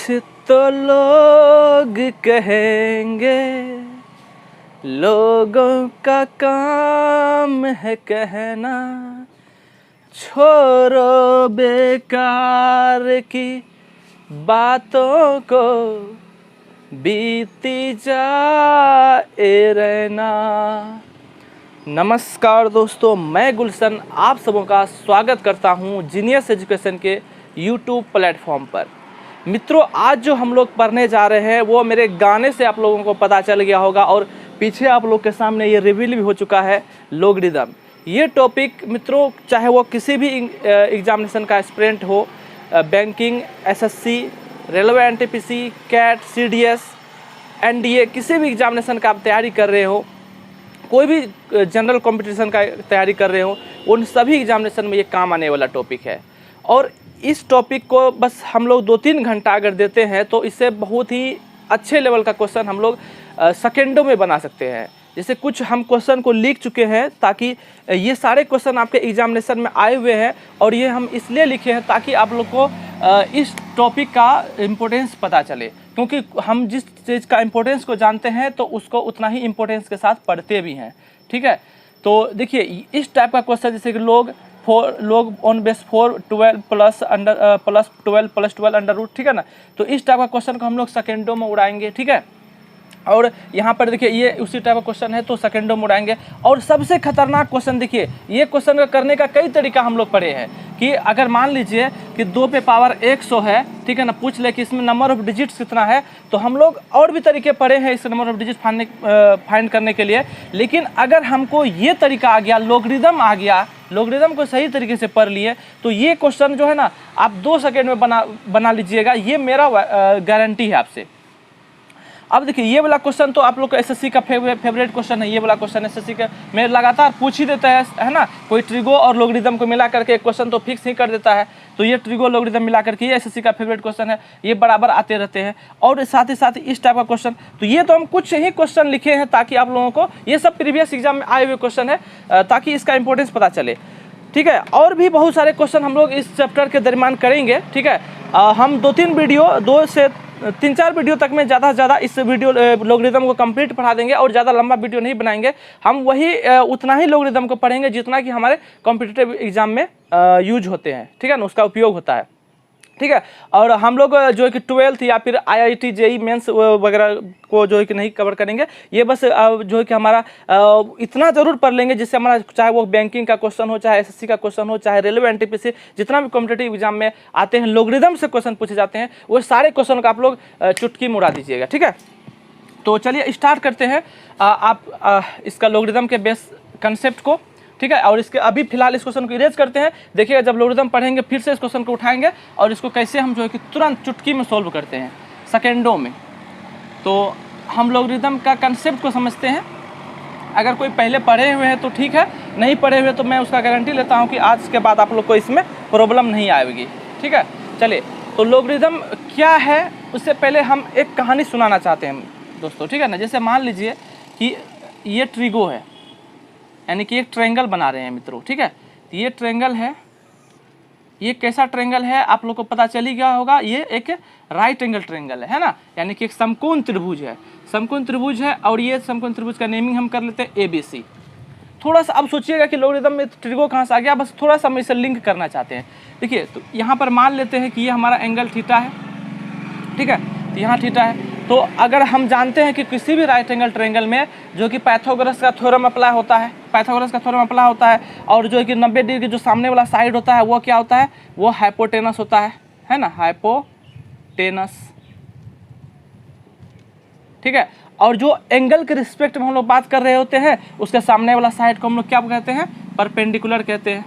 तो लोग कहेंगे, लोगों का काम है कहना, छोड़ो बेकार की बातों को, बीती जाए रहना। नमस्कार दोस्तों, मैं गुलशन आप सबों का स्वागत करता हूं जीनियस एजुकेशन के यूट्यूब प्लेटफॉर्म पर। मित्रों, आज जो हम लोग पढ़ने जा रहे हैं वो मेरे गाने से आप लोगों को पता चल गया होगा और पीछे आप लोग के सामने ये रिवील भी हो चुका है, लॉगरिदम। ये टॉपिक मित्रों, चाहे वो किसी भी एग्जामिनेशन का एस्पिरेंट हो, banking, SSC, railway NTPC, CAT, CDS, NDA, किसी भी एग्जामिनेशन का आप तैयारी कर रहे हो, कोई भी जनरल कंपटीशन का तैयारी कर रहे हो, उन सभी एग्जामिनेशन में ये काम आने वाला टॉपिक है। और इस टॉपिक को बस हम लोग 2-3 घंटा अगर देते हैं तो इससे बहुत ही अच्छे लेवल का क्वेश्चन हम लोग सेकेंडों में बना सकते हैं। जैसे कुछ हम क्वेश्चन को लिख चुके हैं ताकि ये सारे क्वेश्चन आपके एग्जामिनेशन में आए हुए हैं, और ये हम इसलिए लिखे हैं ताकि आप लोग को इस टॉपिक का इम्पोर्टेंस पता चले, क्योंकि हम जिस चीज़ का इम्पोर्टेंस को जानते हैं तो उसको उतना ही इम्पोर्टेंस के साथ पढ़ते भी हैं। ठीक है, तो देखिए इस टाइप का क्वेश्चन, जैसे कि लोग on base 4 12 plus 12 under root, ठीक है ना। तो इस टाइप का क्वेश्चन को हम लोग सेकेंडों में उड़ाएंगे। ठीक है, और यहाँ पर देखिए ये उसी टाइप का क्वेश्चन है तो सेकेंडों में उड़ाएंगे। और सबसे खतरनाक क्वेश्चन देखिए, ये क्वेश्चन का करने का कई तरीका हम लोग पढ़े हैं कि अगर मान लीजिए कि 2 पे पावर 100 है, ठीक है ना, पूछ ले कि इसमें नंबर ऑफ डिजिट्स कितना है, तो हम लोग और भी तरीके पढ़े हैं इस नंबर ऑफ डिजिट फाइंड करने के लिए। लेकिन अगर हमको ये तरीका आ गया, लॉगरिदम आ गया, लॉगरिदम को सही तरीके से पढ़ लिए, तो ये क्वेश्चन जो है ना आप 2 सेकेंड में बना लीजिएगा, ये मेरा गारंटी है आपसे। अब देखिए ये वाला क्वेश्चन तो आप लोग को एसएससी का फेवरेट क्वेश्चन है। ये वाला क्वेश्चन एसएससी का में लगातार पूछ ही देता है ना। कोई ट्रिगो और लॉगरिदम को मिला करके एक क्वेश्चन तो फिक्स ही कर देता है। तो ये ट्रिगो लॉगरिदम मिला करके ये एसएससी का फेवरेट क्वेश्चन है, ये बराबर आते रहते हैं। और साथ ही इस टाइप का क्वेश्चन, तो ये तो हम कुछ ही क्वेश्चन लिखे हैं ताकि आप लोगों को, ये सब प्रीवियस एग्जाम में आए हुए क्वेश्चन है ताकि इसका इंपॉर्टेंस पता चले। ठीक है, और भी बहुत सारे क्वेश्चन हम लोग इस चैप्टर के दरमियान करेंगे। ठीक है, हम 2-3 वीडियो, 2 से 3-4 वीडियो तक में ज़्यादा से ज़्यादा इस वीडियो लॉगरिदम को कंप्लीट पढ़ा देंगे, और ज़्यादा लंबा वीडियो नहीं बनाएंगे। हम वही उतना ही लॉगरिदम को पढ़ेंगे जितना कि हमारे कॉम्पिटिटिव एग्जाम में यूज होते हैं। ठीक है ना, उसका उपयोग होता है। ठीक है, और हम लोग जो है कि 12th या फिर IIT JEE मेंस वगैरह को जो है कि नहीं कवर करेंगे। ये बस जो है कि हमारा इतना ज़रूर पढ़ लेंगे जिससे हमारा, चाहे वो बैंकिंग का क्वेश्चन हो, चाहे एसएससी का क्वेश्चन हो, चाहे रेलवे एनटीपीसी, जितना भी कॉम्पिटिटिव एग्जाम में आते हैं लॉगरिदम से क्वेश्चन पूछे जाते हैं, वो सारे क्वेश्चन को आप लोग चुटकी में उड़ा दीजिएगा। ठीक है, तो चलिए स्टार्ट करते हैं आप इसका लॉगरिदम के बेस कंसेप्ट को। ठीक है, और इसके अभी फिलहाल इस क्वेश्चन को इरेज करते हैं। देखिएगा जब लॉगरिदम पढ़ेंगे फिर से इस क्वेश्चन को उठाएंगे और इसको कैसे हम जो है कि तुरंत चुटकी में सॉल्व करते हैं, सेकेंडों में। तो हम लॉगरिदम का कंसेप्ट को समझते हैं। अगर कोई पहले पढ़े हुए हैं तो ठीक है, नहीं पढ़े हुए तो मैं उसका गारंटी लेता हूँ कि आज के बाद आप लोग को इसमें प्रॉब्लम नहीं आएगी। ठीक है, चलिए, तो लॉगरिदम क्या है उससे पहले हम एक कहानी सुनाना चाहते हैं दोस्तों। ठीक है ना, जैसे मान लीजिए कि ये ट्रिगो है, यानी कि एक ट्रायंगल बना रहे हैं मित्रों। ठीक है, तो ये ट्रायंगल है, ये कैसा ट्रायंगल है आप लोग को पता चल ही गया होगा, ये एक राइट एंगल ट्रायंगल है ना, यानी कि एक समकोण त्रिभुज है। समकोण त्रिभुज है, और ये समकोण त्रिभुज का नेमिंग हम कर लेते हैं ABC। थोड़ा सा अब सोचिएगा कि लॉगरिदम में ट्रिगो कहाँ से आ गया, बस थोड़ा सा हम इसे लिंक करना चाहते हैं। देखिए, तो यहाँ पर मान लेते हैं कि ये हमारा एंगल थीटा है। ठीक है, तो यहाँ थीटा है। तो अगर हम जानते हैं कि किसी भी राइट एंगल ट्रायंगल में जो कि पाइथागोरस का थ्योरम अप्लाई होता है, पाइथागोरस का थ्योरम अप्लाई होता है, और जो है कि 90 डिग्री जो सामने वाला साइड होता है वो क्या होता है, वो हाइपोटेनस होता है ना, हाइपोटेनस। ठीक है, और जो एंगल के रिस्पेक्ट में हम लोग बात कर रहे होते हैं, उसके सामने वाला साइड को हम लोग क्या कहते हैं, परपेंडिकुलर कहते हैं।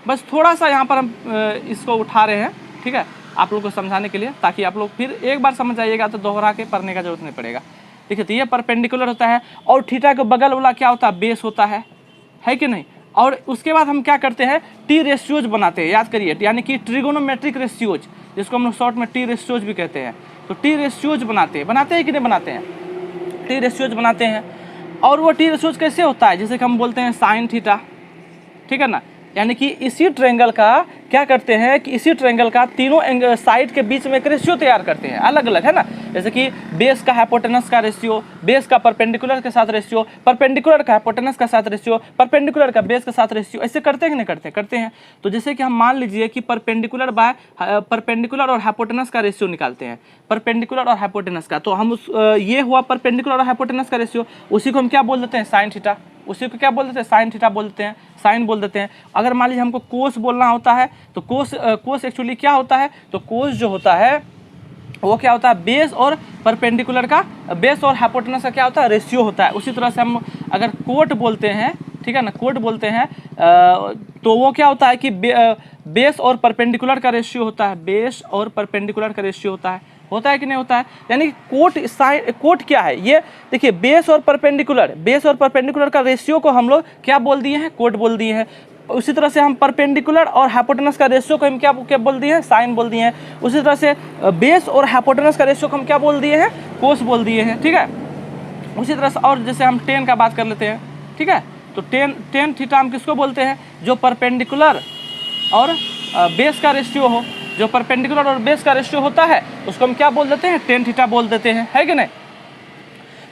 बस थोड़ा सा यहाँ पर हम इसको उठा रहे हैं, ठीक है, आप लोग को समझाने के लिए, ताकि आप लोग फिर एक बार समझ जाइएगा तो दोहरा के पढ़ने का जरूरत नहीं पड़ेगा। देखिए, तो ये परपेंडिकुलर होता है, और थीटा के बगल वाला क्या होता है, बेस होता है कि नहीं। और उसके बाद हम क्या करते हैं, टी रेशियोज बनाते हैं, याद करिए, यानी कि ट्रिगोनोमेट्रिक रेशियोज, जिसको हम लोग शॉर्ट में टी रेशियोज भी कहते हैं। तो टी रेशियोज बनाते हैं कि नहीं बनाते हैं, टी रेशियोज बनाते हैं। और वो टी रेशियोज कैसे होता है, जैसे कि हम बोलते हैं साइन थीटा। ठीक है ना, यानी कि इसी ट्रायंगल का क्या करते हैं कि इसी ट्रायंगल का तीनों साइड के बीच में एक रेशियो तैयार करते हैं, अलग अलग, है ना। जैसे कि बेस का हाइपोटेनस का रेशियो, बेस का परपेंडिकुलर के साथ रेशियो, परपेंडिकुलर का हाइपोटेनस का साथ रेशियो, परपेंडिकुलर का बेस के साथ रेशियो, ऐसे करते हैं कि नहीं करते? करते हैं। तो जैसे कि हम मान लीजिए कि परपेंडिकुलर और हाइपोटेनस का रेशियो निकालते हैं, परपेंडिकुलर और हाइपोटेनस का, तो हम ये हुआ परपेंडिकुलर और हाइपोटेनस का रेशियो, उसी को हम क्या बोल देते हैं? Sine theta. उसी को क्या बोल देते हैं? साइन थीटा बोल देते हैं, साइन बोल देते हैं। अगर मान लीजिए हमको कोस बोलना होता है तो कोस एक्चुअली क्या होता है? तो कोस जो होता है वो क्या होता है? बेस और परपेंडिकुलर का, बेस और हाइपोटेनस का क्या होता है? रेशियो होता है। उसी तरह से हम अगर कोट बोलते हैं, ठीक है ना, कोट बोलते हैं तो वो क्या होता है कि बेस और परपेंडिकुलर का रेशियो होता है, बेस और परपेंडिकुलर का रेशियो होता है कि नहीं होता है? यानी कोट क्या है? ये देखिए, बेस और परपेंडिकुलर का रेशियो को हम लोग क्या बोल दिए हैं? कोट बोल दिए हैं। उसी तरह से हम परपेंडिकुलर और हाइपोटेनस का रेशियो को हम क्या बोल दिए हैं? साइन बोल दिए हैं। उसी तरह से बेस और हाइपोटेनस का रेशियो को हम क्या बोल दिए हैं? कोस बोल दिए हैं, ठीक है। उसी तरह से और जैसे हम टेन का बात कर लेते हैं, ठीक है, तो टेन थीटा हम किसको बोलते हैं? जो परपेंडिकुलर और बेस का रेशियो हो, जो परपेंडिकुलर और बेस का रेशियो होता है उसको हम क्या बोल देते हैं? टेन थीटा बोल देते हैं, है कि नहीं।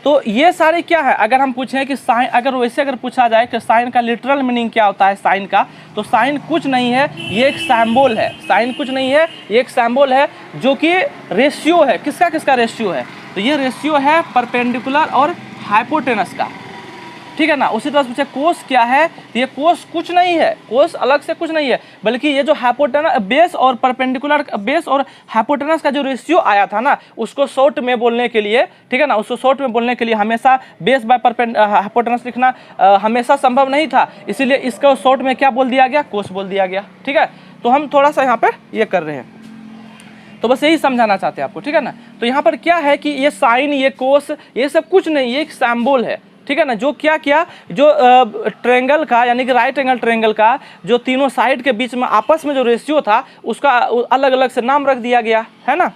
तो ये सारे क्या है? अगर हम पूछें कि साइन, अगर वैसे अगर पूछा जाए कि साइन का लिटरल मीनिंग क्या होता है साइन का, तो साइन कुछ नहीं है, ये एक सैम्बोल है। साइन कुछ नहीं है, ये एक सैम्बोल है जो कि रेशियो है। किसका रेशियो है? तो ये रेशियो है परपेंडिकुलर और हाइपोटेनस का, ठीक है ना। उसी तरह से पूछे कोस क्या है? तो ये कोस कुछ नहीं है, कोस अलग से कुछ नहीं है, बल्कि ये जो हाइपोटेनस, बेस और परपेंडिकुलर, बेस और हाइपोटेनस का जो रेशियो आया था ना, उसको शॉर्ट में बोलने के लिए, ठीक है ना, उसको शॉर्ट में बोलने के लिए हमेशा बेस बाय हाइपोटेनस लिखना हमेशा संभव नहीं था, इसीलिए इसको शॉर्ट में क्या बोल दिया गया? कोस बोल दिया गया, ठीक है। तो हम थोड़ा सा यहाँ पे ये कर रहे हैं, तो बस यही समझाना चाहते हैं आपको, ठीक है ना। तो यहाँ पर क्या है कि ये साइन, ये कोस, ये सब कुछ नहीं, ये एक सैम्बोल है, ठीक है ना। जो क्या जो ट्रायंगल का, यानी कि राइट एंगल ट्रायंगल का जो तीनों साइड के बीच में आपस में जो रेशियो था उसका अलग अलग से नाम रख दिया गया, है ना,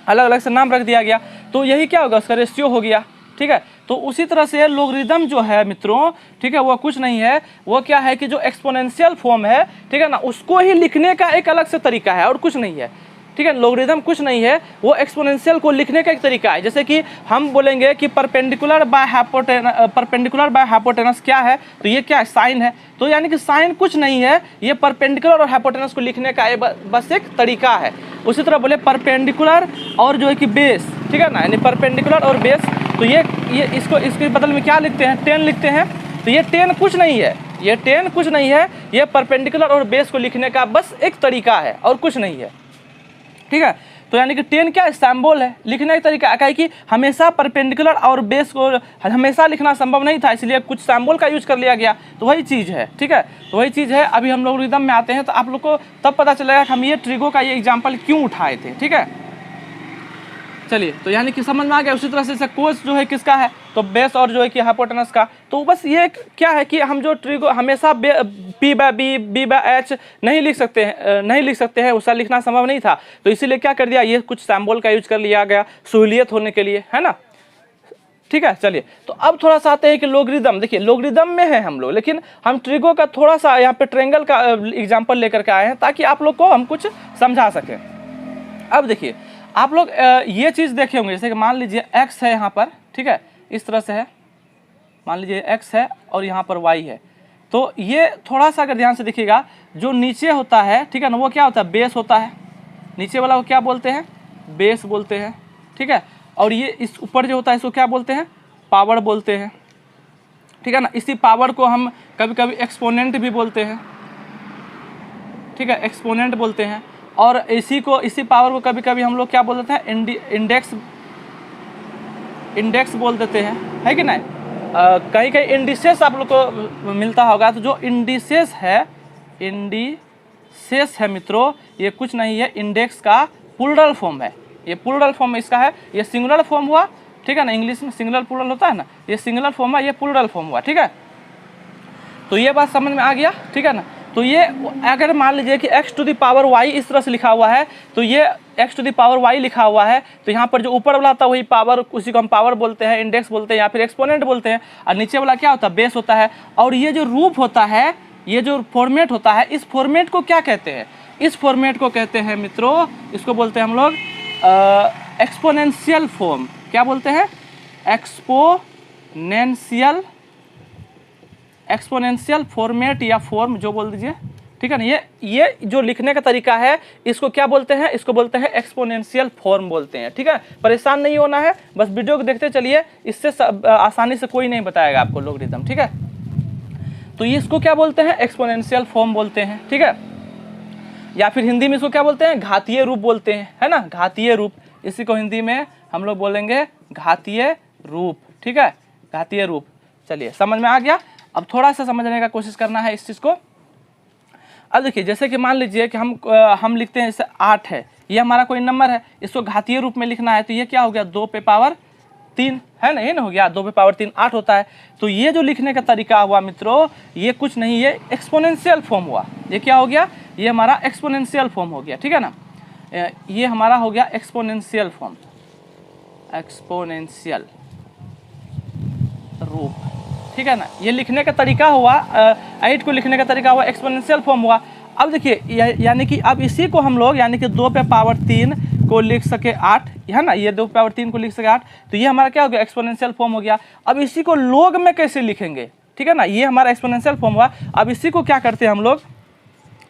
अलग अलग से नाम रख दिया गया। तो यही क्या होगा? उसका रेशियो हो गया, ठीक है। तो उसी तरह से लोगरिथम जो है मित्रों, ठीक है, वो कुछ नहीं है, वो क्या है कि जो एक्सपोनेंशियल फॉर्म है, ठीक है ना, उसको ही लिखने का एक अलग से तरीका है और कुछ नहीं है, ठीक है। लोगरिथम कुछ नहीं है, वो एक्सपोनेंशियल को लिखने का एक तरीका है। जैसे कि हम बोलेंगे कि परपेंडिकुलर बाय हाइपोटेनस क्या है? तो ये क्या है? साइन है। तो यानी कि साइन कुछ नहीं है, ये परपेंडिकुलर और हाइपोटेनस को लिखने का बस एक तरीका है। उसी तरह बोले परपेंडिकुलर और जो है कि बेस, ठीक है ना, यानी परपेंडिकुलर और बेस, तो ये इसके बदल में क्या लिखते हैं? 10 लिखते हैं। तो ये 10 कुछ नहीं है, ये 10 कुछ नहीं है, ये परपेंडिकुलर और बेस को लिखने का बस एक तरीका है और कुछ नहीं है, ठीक है। तो यानी कि 10 क्या है? सैम्बोल है, लिखने का तरीका है कि हमेशा परपेंडिकुलर और बेस को हमेशा लिखना संभव नहीं था, इसलिए कुछ सैम्बोल का यूज कर लिया गया। तो वही चीज़ है, ठीक है, तो वही चीज़ है। अभी हम लोग लोगरिथम में आते हैं तो आप लोग को तब पता चलेगा कि हम ये ट्रिगो का ये एग्जाम्पल क्यों उठाए थे, ठीक है। चलिए, तो यानी कि समझ में आ गया। उसी तरह से कोस जो है किसका है? तो बेस और जो है कि हाइपोटेनस का। तो बस ये क्या है कि हम जो ट्रिगो हमेशा P by B by H नहीं लिख सकते हैं, उसका लिखना संभव नहीं था, तो इसीलिए क्या कर दिया? ये कुछ सैम्बोल का यूज कर लिया गया सहूलियत होने के लिए, है ना, ठीक है। चलिए, तो अब थोड़ा सा आते हैं कि लोगरिथम। देखिए, लोगरिथम में है हम लोग, लेकिन हम ट्रिगो का थोड़ा सा यहाँ पे ट्रायंगल का एग्जाम्पल लेकर के आए हैं ताकि आप लोग को हम कुछ समझा सकें। अब देखिए, आप लोग ये चीज़ देखे होंगे, जैसे कि मान लीजिए x है यहाँ पर, ठीक है, इस तरह से है, मान लीजिए x है और यहाँ पर y है। तो ये थोड़ा सा अगर ध्यान से देखिएगा, जो नीचे होता है, ठीक है ना, वो क्या होता है? बेस होता है। नीचे वाला को क्या बोलते हैं? बेस बोलते हैं, ठीक है। और ये इस ऊपर जो होता है इसको क्या बोलते हैं? पावर बोलते हैं, ठीक है ना। इसी पावर को हम कभी कभी एक्सपोनेंट भी बोलते हैं, ठीक है, एक्सपोनेंट बोलते हैं। और इसी पावर को कभी कभी हम लोग क्या बोल देते हैं? इंडेक्स बोल देते हैं, है कि नहीं। कहीं कहीं इंडिसेस आप लोग को मिलता होगा, तो जो इंडिसेस है मित्रों, ये कुछ नहीं है, इंडेक्स का प्लूरल फॉर्म है। ये प्लूरल फॉर्म इसका है, ये सिंगुलर फॉर्म हुआ, ठीक है ना, इंग्लिश में सिंगुलर प्लूरल होता है ना, ये सिंगुलर फॉर्म है, ये प्लूरल फॉर्म हुआ, ठीक है। तो ये बात समझ में आ गया, ठीक है ना। तो ये अगर मान लीजिए कि x to the power y इस तरह से लिखा हुआ है, तो ये x to the power y लिखा हुआ है, तो यहाँ पर जो ऊपर वाला होता है वही पावर, उसी को हम पावर बोलते हैं, इंडेक्स बोलते हैं या फिर एक्सपोनेंट बोलते हैं, और नीचे वाला क्या होता है? बेस होता है। और ये जो रूप होता है, ये जो फॉर्मेट होता है, इस फॉर्मेट को क्या कहते हैं? इस फॉर्मेट को कहते हैं मित्रों, इसको बोलते हैं हम लोग एक्सपोनेंशियल फॉर्म। क्या बोलते हैं? एक्सपोनेंशियल फॉर्मेट या फॉर्म जो बोल दीजिए, ठीक है ना। ये जो लिखने का तरीका है, इसको क्या बोलते हैं? इसको बोलते हैं एक्सपोनेंशियल फॉर्म बोलते हैं, ठीक है। परेशान नहीं होना है, बस वीडियो को देखते चलिए, इससे आसानी से कोई नहीं बताएगा आपको लॉगरिथम, ठीक है। तो ये इसको क्या बोलते हैं? एक्सपोनेंशियल फॉर्म बोलते हैं, ठीक है। या फिर हिंदी में इसको क्या बोलते हैं? घातीय रूप बोलते हैं, है ना, घातीय रूप। इसी को हिंदी में हम लोग बोलेंगे घातीय रूप, ठीक है, घातीय रूप। चलिए, समझ में आ गया। अब थोड़ा सा समझने का कोशिश करना है इस चीज़ को। अब देखिए, जैसे कि मान लीजिए कि हम लिखते हैं जैसे 8 है, ये हमारा कोई नंबर है, इसको घातीय रूप में लिखना है, तो ये क्या हो गया? 2 पे पावर 3, है ना, ये ना हो गया, 2 पे पावर 3 8 होता है। तो ये जो लिखने का तरीका हुआ मित्रों, ये कुछ नहीं, ये एक्सपोनेंशियल फॉर्म हुआ। ये क्या हो गया? ये हमारा एक्सपोनेंशियल फॉर्म हो गया, ठीक है ना। ये हमारा हो गया एक्सपोनेंशियल फॉर्म, एक्सपोनेंशियल रूप, ठीक है ना। ये लिखने का तरीका हुआ, 8 को लिखने का तरीका हुआ, एक्सपोनेंशियल फॉर्म हुआ। अब देखिए, यानी कि अब इसी को हम लोग, यानी कि 2 पे पावर 3 को लिख सके 8, है ना, ये 2 पे पावर 3 को लिख सके 8, तो ये हमारा क्या हो गया? एक्सपोनेंशियल फॉर्म हो गया। अब इसी को लॉग में कैसे लिखेंगे, ठीक है ना। ये हमारा एक्सपोनेंशियल फॉर्म हुआ। अब इसी को क्या करते हैं हम लोग?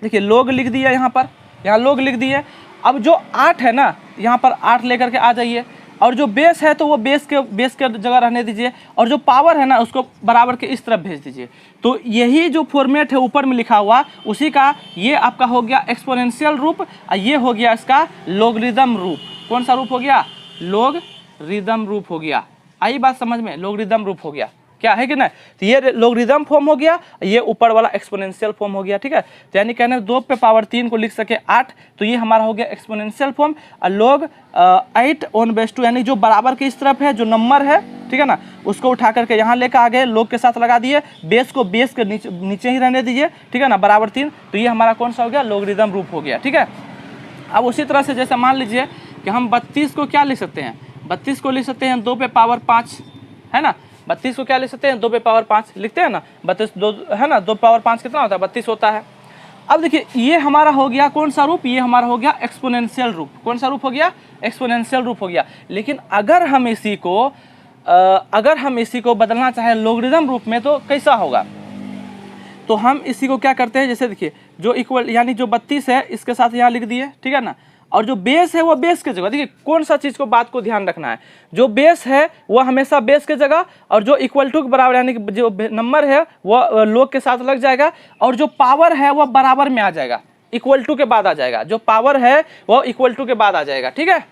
देखिए, लॉग लिख दिया यहाँ पर, यहाँ लॉग लिख दिए। अब जो 8 है ना, यहाँ पर 8 लेकर के आ जाइए, और जो बेस है तो वो बेस के जगह रहने दीजिए, और जो पावर है ना उसको बराबर के इस तरफ भेज दीजिए। तो यही जो फॉर्मेट है ऊपर में लिखा हुआ, उसी का ये आपका हो गया एक्सपोनेंशियल रूप, और ये हो गया इसका लॉगरिदम रूप। कौन सा रूप हो गया? लॉगरिदम रूप हो गया। आई बात समझ में? लॉगरिदम रूप हो गया, क्या है कि नहीं। तो ये लॉगरिदम फॉर्म हो गया, ये ऊपर वाला एक्सपोनेंशियल फॉर्म हो गया, ठीक है। तो यानी कहने 2 पे पावर 3 को लिख सके 8, तो ये हमारा हो गया एक्सपोनेंशियल फॉर्म। और लॉग 8 ऑन बेस 2, यानी जो बराबर की इस तरफ है, जो नंबर है, ठीक है ना, उसको उठा करके यहाँ लेकर आ गए, लॉग के साथ लगा दिए, बेस को बेस के नीचे ही रहने दीजिए, ठीक है ना, बराबर 3। तो ये हमारा कौन सा हो गया? लॉगरिदम रूप हो गया, ठीक है। अब उसी तरह से जैसे मान लीजिए कि हम 32 को क्या लिख सकते हैं? 32 को लिख सकते हैं 2 पे पावर 5, है ना। 32 को क्या लिख सकते हैं? 2 पे पावर 5 लिखते हैं ना। 32 2 है ना, 2 पावर 5 कितना होता है? 32 होता है। अब देखिए, ये हमारा हो गया कौन सा रूप? ये हमारा हो गया एक्सपोनेंशियल रूप। कौन सा रूप हो गया? एक्सपोनेंशियल रूप हो गया। लेकिन अगर हम इसी को बदलना चाहे लॉगरिदम रूप में, तो कैसा होगा? तो हम इसी को क्या करते हैं, जैसे देखिए, जो इक्वल, यानी जो 32 है इसके साथ यहाँ लिख दिए, ठीक है ना। और जो बेस है वो बेस के जगह, देखिए कौन सा चीज़ को, बात को ध्यान रखना है, जो बेस है वो हमेशा बेस के जगह, और जो इक्वल टू के बराबर, यानी कि जो नंबर है वो लॉग के साथ लग जाएगा, और जो पावर है वो बराबर में आ जाएगा, इक्वल टू के बाद आ जाएगा। जो पावर है वो इक्वल टू के बाद आ जाएगा, ठीक है।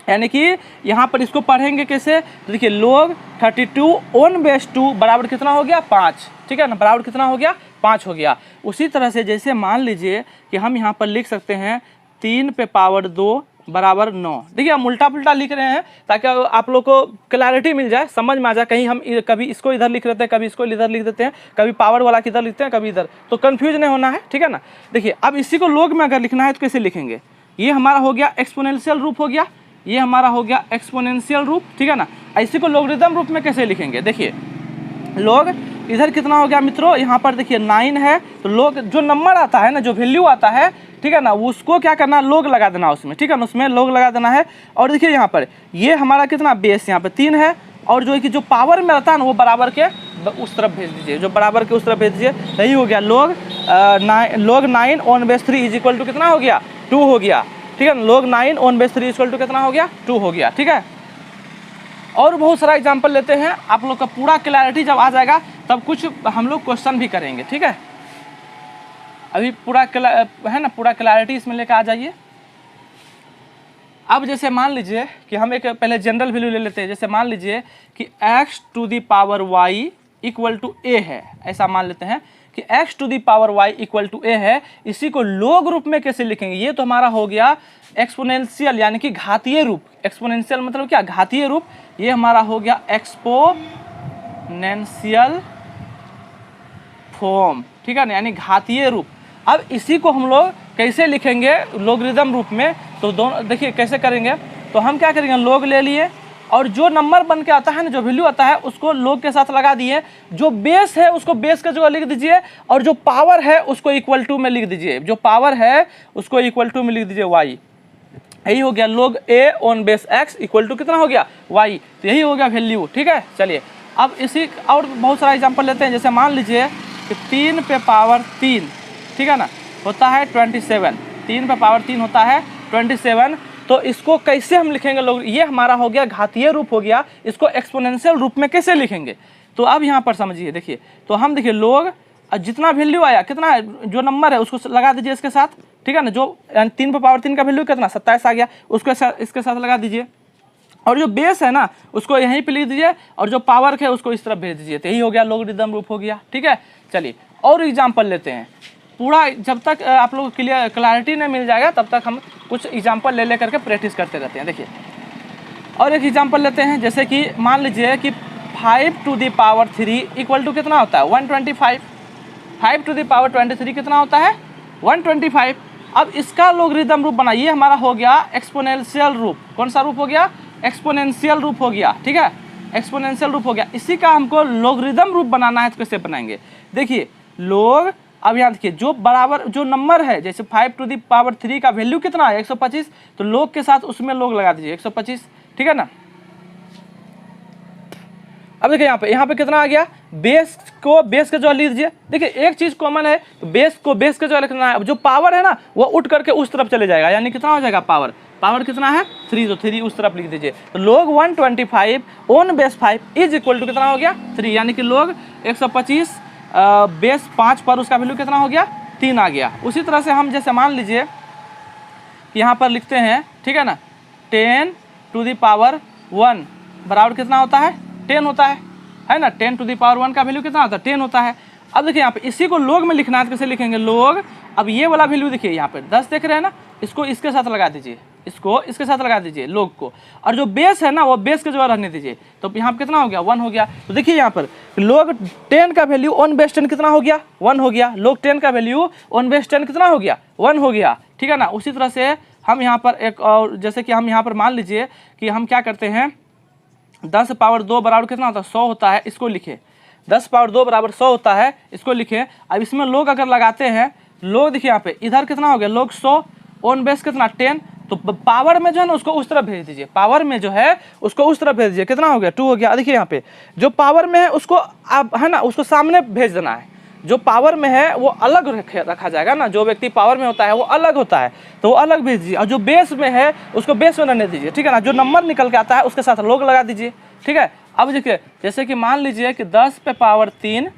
यानी कि यहाँ पर इसको पढ़ेंगे कैसे? तो देखिए, log 32 ऑन बेस 2 बराबर कितना हो गया? 5, ठीक है ना, बराबर कितना हो गया? 5 हो गया। उसी तरह से जैसे मान लीजिए कि हम यहाँ पर लिख सकते हैं 3 पे पावर 2 बराबर 9। देखिए, हम उल्टा पुल्टा लिख रहे हैं ताकि आप लोग को क्लैरिटी मिल जाए, समझ में आ जाए। कहीं हम कभी इसको इधर लिख देते हैं, कभी इसको इधर लिख देते हैं, कभी पावर वाला किधर लिखते हैं, कभी इधर, तो कन्फ्यूज नहीं होना है, ठीक है ना। देखिए, अब इसी को log में अगर लिखना है तो कैसे लिखेंगे? ये हमारा हो गया एक्सपोनेंशियल रूप हो गया, ये हमारा हो गया एक्सपोनेंशियल रूप, ठीक है ना। इसी को लॉगरिदम रूप में कैसे लिखेंगे? देखिए, log इधर कितना हो गया मित्रों? यहाँ पर देखिए 9 है, तो log जो नंबर आता है ना, जो वैल्यू आता है, ठीक है ना, उसको क्या करना है? log लगा देना उसमें, ठीक है ना, उसमें log लगा देना है। और देखिए यहाँ पर ये हमारा कितना बेस, यहाँ पे 3 है, और जो पावर में रहता है ना वो बराबर के उस तरफ भेज दीजिए, जो बराबर के उस तरफ भेज दीजिए। यही हो गया log 9 on base 3 is equal to कितना हो गया? 2 हो गया, ठीक है ना। log 9 on base 3 equal to कितना हो गया? 2 हो गया, ठीक है। और बहुत सारा एग्जांपल लेते हैं, आप लोग का पूरा क्लैरिटी जब आ जाएगा तब कुछ हम लोग क्वेश्चन भी करेंगे, ठीक है। अभी पूरा है ना, पूरा क्लैरिटी इसमें लेकर आ जाइए। अब जैसे मान लीजिए कि हम एक पहले जनरल वैल्यू ले लेते हैं। जैसे मान लीजिए कि x to the power y equal to a है, ऐसा मान लेते हैं कि x to the power y equal to a है। इसी को log रूप में कैसे लिखेंगे? ये तो हमारा हो गया एक्सपोनेंशियल, यानी कि घातीय रूप। एक्सपोनेंशियल मतलब क्या? घातीय रूप। ये हमारा हो गया एक्सपोनेंशियल फॉर्म, ठीक है ना, यानी घातीय रूप। अब इसी को हम लोग कैसे लिखेंगे लॉगरिदम रूप में? तो दोनों देखिए कैसे करेंगे। तो हम क्या करेंगे, log ले लिए, और जो नंबर बन के आता है ना, जो वैल्यू आता है उसको log के साथ लगा दिए, जो बेस है उसको बेस का जगह लिख दीजिए, और जो पावर है उसको इक्वल टू में लिख दीजिए, जो पावर है उसको इक्वल टू में लिख दीजिए y। यही हो गया log a on base x equal to कितना हो गया y। तो यही हो गया वैल्यू। ठीक है, चलिए अब इसी और बहुत सारा एग्जांपल लेते हैं। जैसे मान लीजिए कि 3 पे पावर 3, ठीक है ना, होता है 27। 3 पे पावर 3 होता है 27। तो इसको कैसे हम लिखेंगे लोग, ये हमारा हो गया घातीय रूप हो गया, इसको एक्सपोनेंशियल रूप में कैसे लिखेंगे। तो अब यहाँ पर समझिए, देखिए तो हम देखिए लोग जितना वैल्यू आया, कितना जो नंबर है उसको लगा दीजिए इसके साथ, ठीक है ना। जो 3 पे पावर 3 का वैल्यू कितना 27 आ गया, उसको इसके साथ लगा दीजिए, और जो बेस है ना उसको यहीं पे लिख दीजिए, और जो पावर है उसको इस तरफ भेज दीजिए। तो यही हो गया लोगरिथम रूप हो गया। ठीक है, चलिए और एग्जाम्पल लेते हैं। पूरा जब तक आप लोग क्लियर क्लैरिटी नहीं मिल जाएगा तब तक हम कुछ एग्जाम्पल ले करके प्रैक्टिस करते रहते हैं। देखिए और एक एग्जाम्पल लेते हैं, जैसे कि मान लीजिए कि 5 to the power 3 equal to कितना होता है 125। 5 टू दी पावर 23 कितना होता है 125। अब इसका लोगरिथम रूप बनाइए, हमारा हो गया एक्सपोनेंशियल रूप। कौन सा रूप हो गया, एक्सपोनेंशियल रूप हो गया। ठीक है, एक्सपोनेंशियल रूप हो गया। इसी का हमको लोगरिथम रूप बनाना है, तो कैसे बनाएंगे, देखिए लोग, अब यहाँ देखिए जो बराबर जो नंबर है, जैसे 5 टू दी पावर 3 का वैल्यू कितना है 125, तो लोग के साथ उसमें लोग लगा दीजिए 125। ठीक है ना। अब देखिए यहाँ पे कितना आ गया, बेस को बेस का जो लिख दीजिए। देखिए एक चीज कॉमन है, तो बेस को बेस का जो लिखना है। अब जो पावर है ना वो उठ करके उस तरफ चले जाएगा, यानी कितना हो जाएगा पावर, पावर कितना है 3, तो 3 उस तरफ लिख दीजिए। तो log 125 on base 5 is equal to कितना हो गया 3, यानी कि लोग 125 बेस 5 पर उसका वैल्यू कितना हो गया 3 आ गया। उसी तरह से हम जैसे मान लीजिए कि यहाँ पर लिखते हैं, ठीक है ना, 10 टू दी पावर 1 बराबर कितना होता है 10 होता है ना। 10 टू दी पावर 1 का वैल्यू कितना होता है 10 होता है। अब देखिए यहाँ पे इसी को लोग में लिखना है, तो कैसे लिखेंगे लोग। अब ये वाला वैल्यू देखिए यहाँ पे 10 देख रहे हैं ना, इसको इसके साथ लगा दीजिए, इसको इसके साथ लगा दीजिए लोग को, और जो बेस है ना वो बेस के जगह रहने दीजिए। तो यहाँ पे कितना हो गया 1 हो गया। तो देखिए यहाँ पर लोग 10 का वैल्यू ऑन बेस 10 कितना हो गया 1 हो गया। लोग 10 का वैल्यू ऑन बेस 10 कितना हो गया 1 हो गया। ठीक है ना। उसी तरह से हम यहाँ पर एक और, जैसे कि हम यहाँ पर मान लीजिए कि हम क्या करते हैं, 10 पावर 2 बराबर कितना होता है 100 होता है, इसको लिखे। 10 पावर 2 बराबर 100 होता है, इसको लिखे। अब इसमें लोग अगर लगाते हैं, लोग देखिए यहाँ पे इधर कितना हो गया लोग 100 ऑन बेस कितना 10, तो पावर में जो है ना उसको उस तरफ भेज दीजिए, पावर में जो है उसको उस तरफ भेज दीजिए, कितना हो गया 2 हो गया। देखिए यहाँ पे जो पावर में है उसको आप है ना उसको सामने भेज देना है, जो पावर में है वो अलग रखा जाएगा ना, जो व्यक्ति पावर में होता है वो अलग होता है तो वो अलग भेज दीजिए, और जो बेस में है उसको बेस में रहने दीजिए। ठीक है ना। जो नंबर निकल के आता है उसके साथ लोग लगा दीजिए। ठीक है। अब देखिए जैसे कि मान लीजिए कि 10 पे पावर 3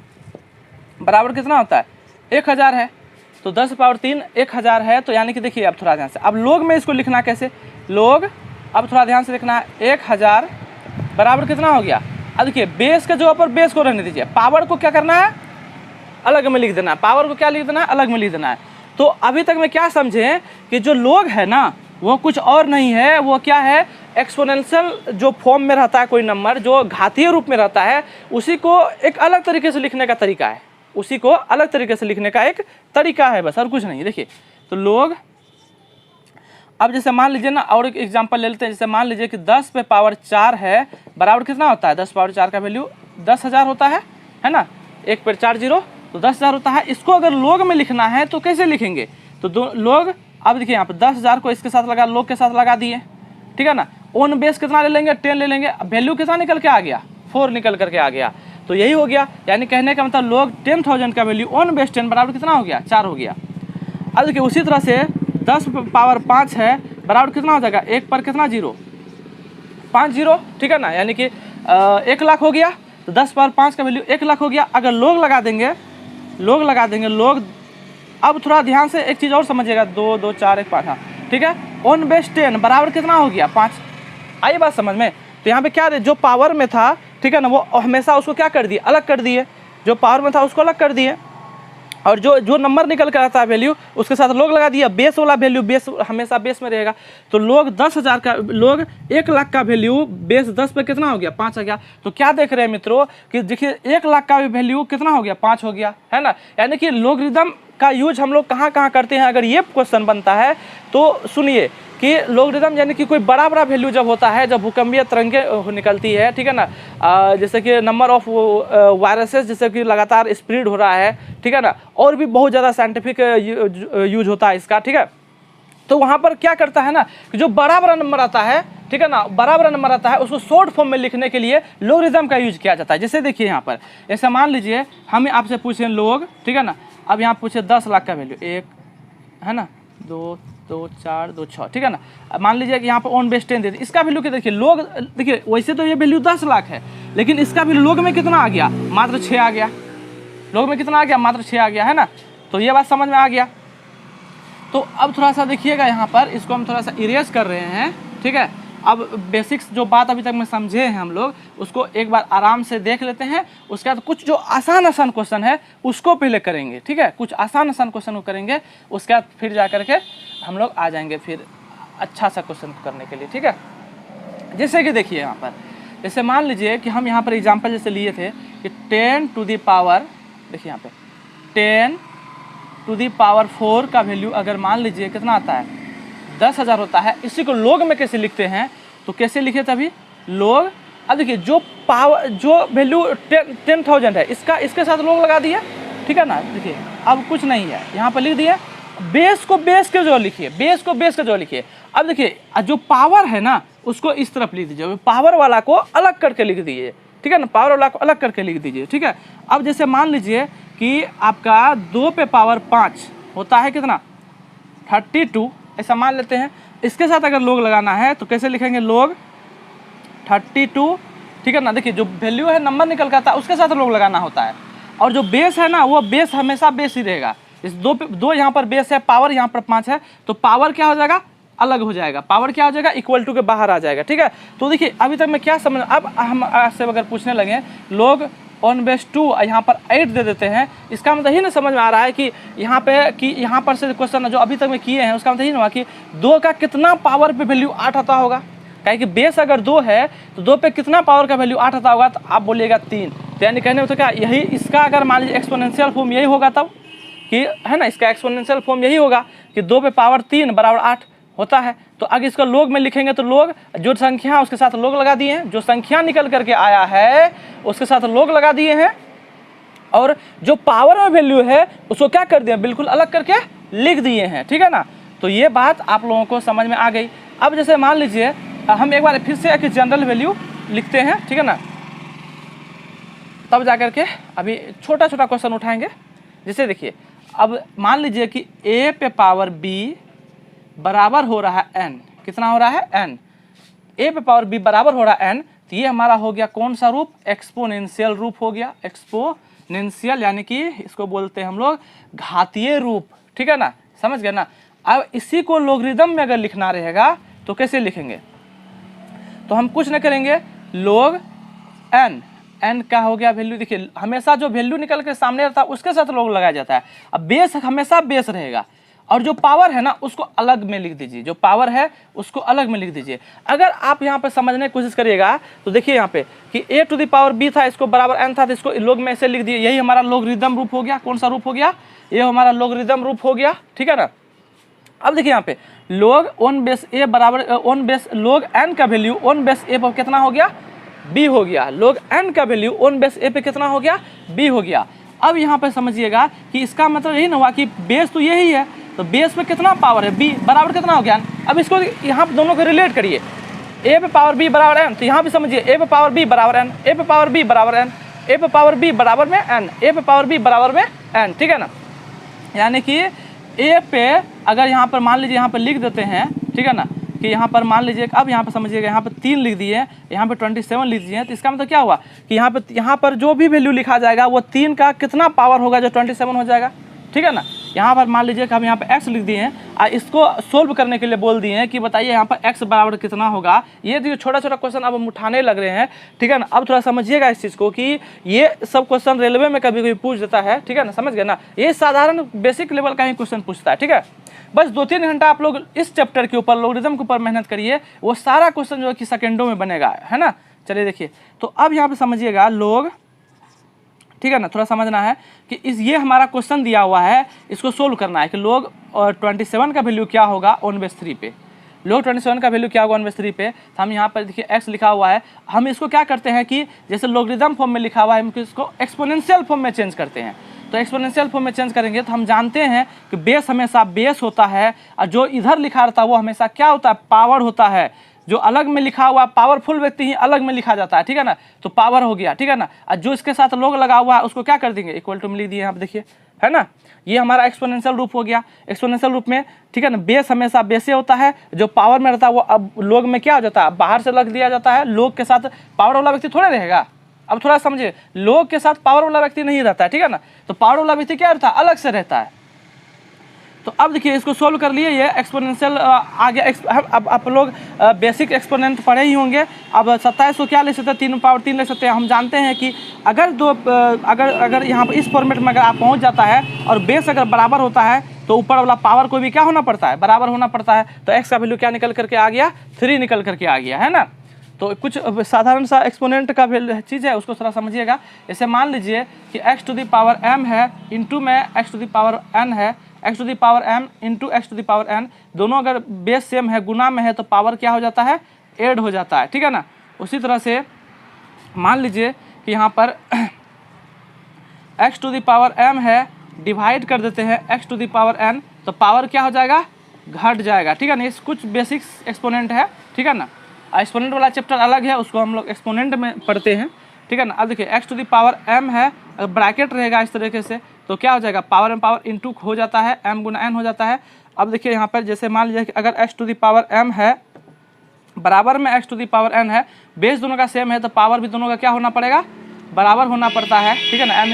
बराबर कितना होता है 1000 है, तो 10 पावर 3 1000 है, तो यानी कि देखिए अब थोड़ा ध्यान से, अब लोग में इसको लिखना कैसे, लोग अब थोड़ा ध्यान से लिखना है 1000 बराबर कितना हो गया। अब देखिए बेस के जो ऊपर बेस को रहने दीजिए, पावर को क्या करना है अलग में लिख देना है, पावर को क्या लिख देना है अलग में लिख देना है। तो अभी तक में क्या समझे कि जो लोग है ना वो कुछ और नहीं है, वो क्या है एक्सपोनेंशियल जो फॉर्म में रहता है कोई नंबर जो घातीय रूप में रहता है, उसी को एक अलग तरीके से लिखने का तरीका है, उसी को अलग तरीके से लिखने का एक तरीका है, बस और कुछ नहीं। देखिए तो लोग, अब जैसे मान लीजिए ना और एक एग्जांपल ले लेते हैं। जैसे मान लीजिए कि 10 पे पावर 4 है बराबर कितना होता है 10 पावर 4 का वैल्यू 10,000 होता है ना, 1 पर 4 0 तो 10,000 होता है। इसको अगर लोग में लिखना है तो कैसे लिखेंगे, तो दो लोग, अब देखिए यहाँ पे 10,000 को इसके साथ लगा लोग के साथ लगा दिए। ठीक है ना। ऑन बेस कितना ले लेंगे 10 ले लेंगे, वैल्यू कितना निकल के आ गया 4 निकल करके आ गया, तो यही हो गया। यानी कहने का मतलब लोग 10,000 का वैल्यू ऑन बेस 10 बराबर कितना हो गया 4 हो गया। अब देखिए उसी तरह से 10 पावर 5 है बराबर कितना हो जाएगा 1 पर कितना 0 5 0। ठीक है ना। यानी कि 1 लाख हो गया, तो 10 पावर 5 का वैल्यू 1 लाख हो गया। अगर लोग लगा देंगे लोग, अब थोड़ा ध्यान से एक चीज़ और समझिएगा, 2 2 4 1 5, हाँ ठीक है। ऑन बेस 10 बराबर कितना हो गया 5, आई बात समझ में। तो यहाँ पे क्या जो पावर में था, ठीक है ना, वो हमेशा उसको क्या कर दिए अलग कर दिए, जो पावर में था उसको अलग कर दिए, और जो नंबर निकल कर आता है वैल्यू उसके साथ लोग लगा दिया। बेस वाला वैल्यू बेस हमेशा बेस में रहेगा, तो लोग 10,000 का, लोग 1 लाख का वैल्यू बेस 10 पे कितना हो गया 5 आ गया। तो क्या देख रहे हैं मित्रों कि देखिए 1 लाख का वैल्यू कितना हो गया 5 हो गया, है ना। यानी कि लोगरिथम का यूज हम लोग कहाँ कहाँ करते हैं, अगर ये क्वेश्चन बनता है तो सुनिए कि लॉगरिदम यानी कि कोई बड़ा बड़ा वैल्यू जब होता है, जब भूकंपीय तरंगें निकलती है, ठीक है ना, जैसे कि नंबर ऑफ वायरसेस जैसे कि लगातार स्प्रेड हो रहा है, ठीक है ना, और भी बहुत ज़्यादा साइंटिफिक यूज होता है इसका, ठीक है। तो वहाँ पर क्या करता है ना कि जो बड़ा बड़ा नंबर आता है, ठीक है ना, बड़ा बड़ा नंबर आता है, उसको शॉर्ट फॉर्म में लिखने के लिए लॉगरिदम का यूज किया जाता है। जैसे देखिए यहाँ पर, ऐसा मान लीजिए हमें आपसे पूछे लोग, ठीक है ना, अब यहाँ पूछे 10 लाख का वैल्यू, 1 है ना, 2 2 4 2 6, ठीक है ना। मान लीजिए कि यहाँ पर ऑन बेस 10 दे दी, इसका वैल्यू क्या देखिए, लोग देखिए वैसे तो ये वैल्यू 10 लाख है, लेकिन इसका वैल्यू लोग में कितना आ गया, मात्र 6 आ गया। लोग में कितना आ गया, मात्र 6 आ गया, है ना। तो ये बात समझ में आ गया। तो अब थोड़ा सा देखिएगा यहाँ पर, इसको हम थोड़ा सा इरेज कर रहे हैं, ठीक है। अब बेसिक्स जो बात अभी तक में समझे हैं हम लोग, उसको एक बार आराम से देख लेते हैं। उसके बाद कुछ जो आसान क्वेश्चन है उसको पहले करेंगे, ठीक है, कुछ आसान क्वेश्चन को करेंगे, उसके बाद फिर जा करके हम लोग आ जाएंगे फिर अच्छा सा क्वेश्चन करने के लिए, ठीक है। जैसे कि देखिए यहाँ पर, जैसे मान लीजिए कि हम यहाँ पर एग्जाम्पल जैसे लिए थे कि 10 टू द पावर, देखिए यहाँ पे 10 टू दी पावर 4 का वैल्यू अगर मान लीजिए कितना आता है, 10,000 होता है। इसी को लोग में कैसे लिखते हैं, तो कैसे लिखे तभी लोग, अब देखिए जो पावर जो वैल्यू 10,000 है, इसके साथ लोग लगा दिए, ठीक है ना। देखिए अब कुछ नहीं है, यहाँ पर लिख दिए, बेस को बेस के जो लिखिए, बेस को बेस के जो लिखिए। अब देखिए जो पावर है ना उसको इस तरफ लिख दीजिए, पावर वाला को अलग करके लिख दीजिए, ठीक है ना, पावर वाला को अलग करके लिख दीजिए, ठीक है। अब जैसे मान लीजिए कि आपका 2 पे पावर 5 होता है कितना, 32, ऐसा मान लेते हैं। इसके साथ अगर लोग लगाना है तो कैसे लिखेंगे, लोग 32, ठीक है ना। देखिए जो वैल्यू है नंबर निकल कर आता है उसके साथ लोग लगाना होता है, और जो बेस है ना वो बेस हमेशा बेस ही रहेगा। इस 2 यहाँ पर बेस है, पावर यहाँ पर 5 है, तो पावर क्या हो जाएगा, अलग हो जाएगा, पावर क्या हो जाएगा, इक्वल टू के बाहर आ जाएगा, ठीक है। तो देखिए अभी तक मैं क्या समझ, अब हम आपसे अगर पूछने लगे लोग ऑन बेस 2 यहाँ पर 8 दे देते हैं, इसका मतलब ही ना समझ में आ रहा है कि यहाँ पर से क्वेश्चन जो अभी तक में किए हैं उसका मतलब ही ना हुआ कि 2 का कितना पावर पे वैल्यू 8 आता होगा। कहे कि बेस अगर 2 है तो 2 पे कितना पावर का वैल्यू 8 आता होगा, तो आप बोलिएगा 3। तो यानी कहने में तो क्या यही इसका अगर मान लीजिए एक्सपोनेंशियल फॉर्म यही होगा तब कि, है ना, इसका एक्सपोनेंशियल फॉर्म यही होगा कि 2 पे पावर 3 बराबर 8 होता है। तो अगर इसको लोग में लिखेंगे तो लोग जो संख्या उसके साथ लोग लगा दिए हैं, जो संख्या निकल करके आया है उसके साथ लोग लगा दिए हैं, और जो पावर में वैल्यू है उसको क्या कर दिया, बिल्कुल अलग करके लिख दिए हैं, ठीक है ना। तो ये बात आप लोगों को समझ में आ गई। अब जैसे मान लीजिए हम एक बार फिर से एक जनरल वैल्यू लिखते हैं, ठीक है ना, तब जा करके अभी छोटा छोटा क्वेश्चन उठाएंगे। जैसे देखिए अब मान लीजिए कि a पे पावर b बराबर हो रहा है n, कितना हो रहा है n, a पे पावर b बराबर हो रहा है n, तो ये हमारा हो गया कौन सा रूप, एक्सपोनेंशियल रूप हो गया, एक्सपोनेंशियल यानी कि इसको बोलते हैं हम लोग घातीय रूप, ठीक है ना, समझ गए ना। अब इसी को लॉगरिदम में अगर लिखना रहेगा तो कैसे लिखेंगे, तो हम कुछ न करेंगे, लोग n का हो गया वैल्यू, देखिए हमेशा जो वैल्यू निकल के सामने रहता है उसके साथ लोग लगाया जाता है। अब बेस हमेशा बेस रहेगा, और जो पावर है ना उसको अलग में लिख दीजिए, जो पावर है उसको अलग में लिख दीजिए। अगर आप यहाँ पे समझने की कोशिश करिएगा तो देखिए यहाँ पे कि a to the power b था, इसको बराबर n था, तो इसको लोग में ऐसे लिख दिए, यही हमारा लॉगरिदम रूप हो गया। कौन सा रूप हो गया, ये हमारा लॉगरिदम रूप हो गया, ठीक है ना। अब देखिए यहाँ पे लोग ऑन बेस a बराबर ऑन बेस लोग n का वैल्यू ऑन बेस a पर कितना हो गया, b हो गया। लोग n का वैल्यू ऑन बेस a पे कितना हो गया, b हो गया। अब यहाँ पे समझिएगा कि इसका मतलब यही ना हुआ कि बेस तो यही है, तो बेस पे कितना पावर है, b बराबर कितना हो गया। अब इसको यहाँ पे दोनों को रिलेट करिए, a पे पावर b बराबर n, तो यहाँ पे समझिए a पे पावर b बराबर n, a पे पावर b बराबर n, a पे पावर b बराबर में n, a पे पावर b बराबर में n, ठीक है ना। यानी कि a पे अगर यहाँ पर मान लीजिए यहाँ पर लिख देते हैं, ठीक है ना, कि यहाँ पर मान लीजिए, अब यहाँ पर समझिएगा यहाँ पर 3 लिख दिए, यहाँ पे 27 लिख दिए, तो इसका मतलब क्या हुआ कि यहाँ पर जो भी वैल्यू लिखा जाएगा वो 3 का कितना पावर होगा, जो 27 हो जाएगा, ठीक है ना। यहाँ पर मान लीजिए कि हम यहाँ पर x लिख दिए हैं और इसको सोल्व करने के लिए बोल दिए हैं कि बताइए यहाँ पर x बराबर कितना होगा। ये जो छोटा छोटा क्वेश्चन अब हम उठाने लग रहे हैं, ठीक है ना। अब थोड़ा समझिएगा इस चीज़ को कि ये सब क्वेश्चन रेलवे में कभी कभी पूछ देता है, ठीक है ना, समझ गए ना। ये साधारण बेसिक लेवल का ही क्वेश्चन पूछता है, ठीक है। बस 2-3 घंटा आप लोग इस चैप्टर के ऊपर लॉगरिदम के ऊपर मेहनत करिए, वो सारा क्वेश्चन जो है कि सेकेंडों में बनेगा, है ना। चलिए देखिए, तो अब यहाँ पे समझिएगा लोग, ठीक है ना, थोड़ा समझना है कि ये हमारा क्वेश्चन दिया हुआ है, इसको सोल्व करना है कि लोग 27 का वैल्यू क्या होगा ऑन बेस 3 पे। log 27 का वैल्यू क्या होगा 1/3 पे, तो हम यहाँ पर देखिए x लिखा हुआ है, हम इसको क्या करते हैं कि जैसे लॉगरिदम फॉर्म में लिखा हुआ है हम इसको एक्सपोनेंशियल फॉर्म में चेंज करते हैं। तो एक्सपोनेंशियल फॉर्म में चेंज करेंगे तो हम जानते हैं कि बेस हमेशा बेस होता है, और जो इधर लिखा रहता है वो हमेशा क्या होता है, पावर होता है। जो अलग में लिखा हुआ पावरफुल व्यक्ति ही अलग में लिखा जाता है, ठीक है ना, तो पावर हो गया, ठीक है ना। और जो इसके साथ लोग लगा हुआ है उसको क्या कर देंगे, इक्वल टू में लिख दिए यहाँ पे देखिए, है ना। ये हमारा एक्सपोनेंशियल रूप हो गया। एक्सपोनेंशियल रूप में, ठीक है ना, बेस हमेशा बेसे होता है, जो पावर में रहता है वो अब लोग में क्या हो जाता है, बाहर से लग दिया जाता है। लोग के साथ पावर वाला व्यक्ति थोड़े रहेगा, अब थोड़ा समझिए, लोग के साथ पावर वाला व्यक्ति नहीं रहता है, ठीक है ना। तो पावर वाला व्यक्ति क्या रहता है, अलग से रहता है। तो अब देखिए इसको सोल्व कर लिए, ये एक्सपोनेंशियल आ गया। अब आप लोग बेसिक एक्सपोनेंट पढ़े ही होंगे। अब 27 को क्या ले सकते हैं, 3 पावर 3 ले सकते हैं। हम जानते हैं कि अगर अगर यहाँ पर इस फॉर्मेट में अगर आप पहुँच जाता है और बेस अगर बराबर होता है तो ऊपर वाला पावर को भी क्या होना पड़ता है, बराबर होना पड़ता है। तो एक्स का वैल्यू क्या निकल करके आ गया, 3 निकल करके आ गया, है ना। तो कुछ साधारण सा एक्सपोनेंट का चीज़ है, उसको थोड़ा समझिएगा। जैसे मान लीजिए कि x to the power m है, इंटू में x to the power n है, x to the power m into x to the power n, दोनों अगर बेस सेम है, गुना में है, तो पावर क्या हो जाता है, ऐड हो जाता है, ठीक है ना। उसी तरह से मान लीजिए कि यहाँ पर x to the power m है, डिवाइड कर देते हैं x to the power n, तो पावर क्या हो जाएगा, घट जाएगा, ठीक है ना। ये कुछ बेसिक्स एक्सपोनेंट है, ठीक है ना। एक्सपोनेंट वाला चैप्टर अलग है, उसको हम लोग एक्सपोनेंट में पढ़ते हैं, ठीक है ना। अब देखिए x to the power m है, अगर ब्रैकेट रहेगा इस तरीके से तो क्या हो जाएगा, पावर में पावर इंटू हो जाता है, m गुना n हो जाता है। अब देखिए यहाँ पर जैसे मान लीजिए कि अगर x to the power m है बराबर में x to the power n है, बेस दोनों का सेम है, तो पावर भी दोनों का क्या होना पड़ेगा, बराबर होना पड़ता है, ठीक है ना। m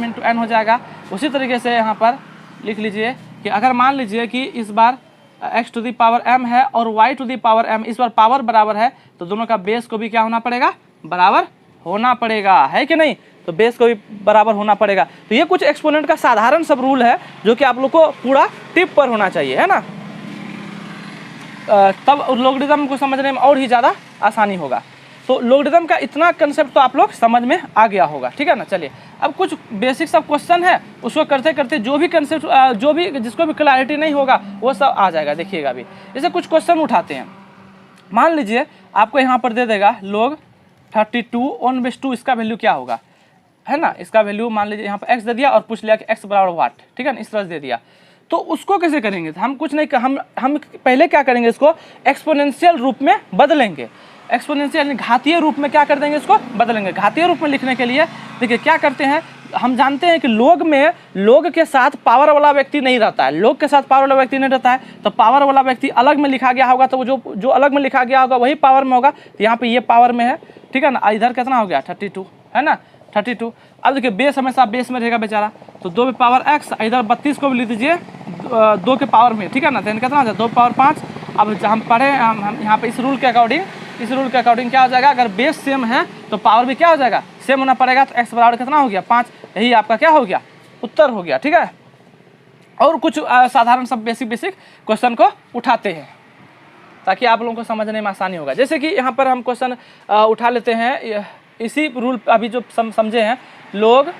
इंटू n हो जाएगा। उसी तरीके से यहाँ पर लिख लीजिए कि अगर मान लीजिए कि इस बार x to the power m है और y to the power m, इस बार पावर बराबर है, तो दोनों का बेस को भी क्या होना पड़ेगा, बराबर होना पड़ेगा, है कि नहीं। तो बेस को भी बराबर होना पड़ेगा। तो ये कुछ एक्सपोनेंट का साधारण सब रूल है जो कि आप लोग को पूरा टिप पर होना चाहिए, है ना। तब लॉगरिदम को समझने में और ही ज़्यादा आसानी होगा। तो लॉगरिदम का इतना कंसेप्ट तो आप लोग समझ में आ गया होगा, ठीक है ना। चलिए अब कुछ बेसिक सब क्वेश्चन है, उसको करते करते जो भी कंसेप्ट जो भी जिसको भी क्लैरिटी नहीं होगा वो सब आ जाएगा। देखिएगा अभी जैसे कुछ क्वेश्चन उठाते हैं। मान लीजिए आपको यहाँ पर दे देगा log 32 1/2, इसका वैल्यू क्या होगा, है ना। इसका वैल्यू मान लीजिए यहाँ पर x दे दिया और पूछ लिया कि x बराबर वाट, ठीक है ना, इस तरह से दे दिया। तो उसको कैसे करेंगे, तो हम कुछ नहीं, हम पहले क्या करेंगे, इसको एक्सपोनेंशियल रूप में बदलेंगे। एक्सपोनेंशियल यानी घातीय रूप में क्या कर देंगे, इसको बदलेंगे। घातीय रूप में लिखने के लिए देखिए क्या करते हैं, हम जानते हैं कि लोग के साथ पावर वाला व्यक्ति नहीं रहता है, लोग के साथ पावर वाला व्यक्ति नहीं रहता है, तो पावर वाला व्यक्ति अलग में लिखा गया होगा, तो जो अलग में लिखा गया होगा वही पावर में होगा। तो यहाँ पे ये पावर में है, ठीक है ना। इधर कितना हो गया 32, है ना, 32। अब देखिए बेस हमेशा बेस में रहेगा बेचारा, तो 2 पे पावर x, इधर 32 को भी लिख दीजिए 2 के पावर में, ठीक है ना। तो कितना हो जाए 2 पावर 5। अब हम पढ़े हम यहाँ पे इस रूल के अकॉर्डिंग क्या हो जाएगा, अगर बेस सेम है तो पावर भी क्या हो जाएगा, सेम होना पड़ेगा। तो x बराबर कितना हो गया 5, यही आपका क्या हो गया, उत्तर हो गया, ठीक है। और कुछ साधारण सब बेसिक क्वेश्चन को उठाते हैं ताकि आप लोगों को समझने में आसानी होगा। जैसे कि यहाँ पर हम क्वेश्चन उठा लेते हैं, इसी रूल अभी जो समझे हैं लोग।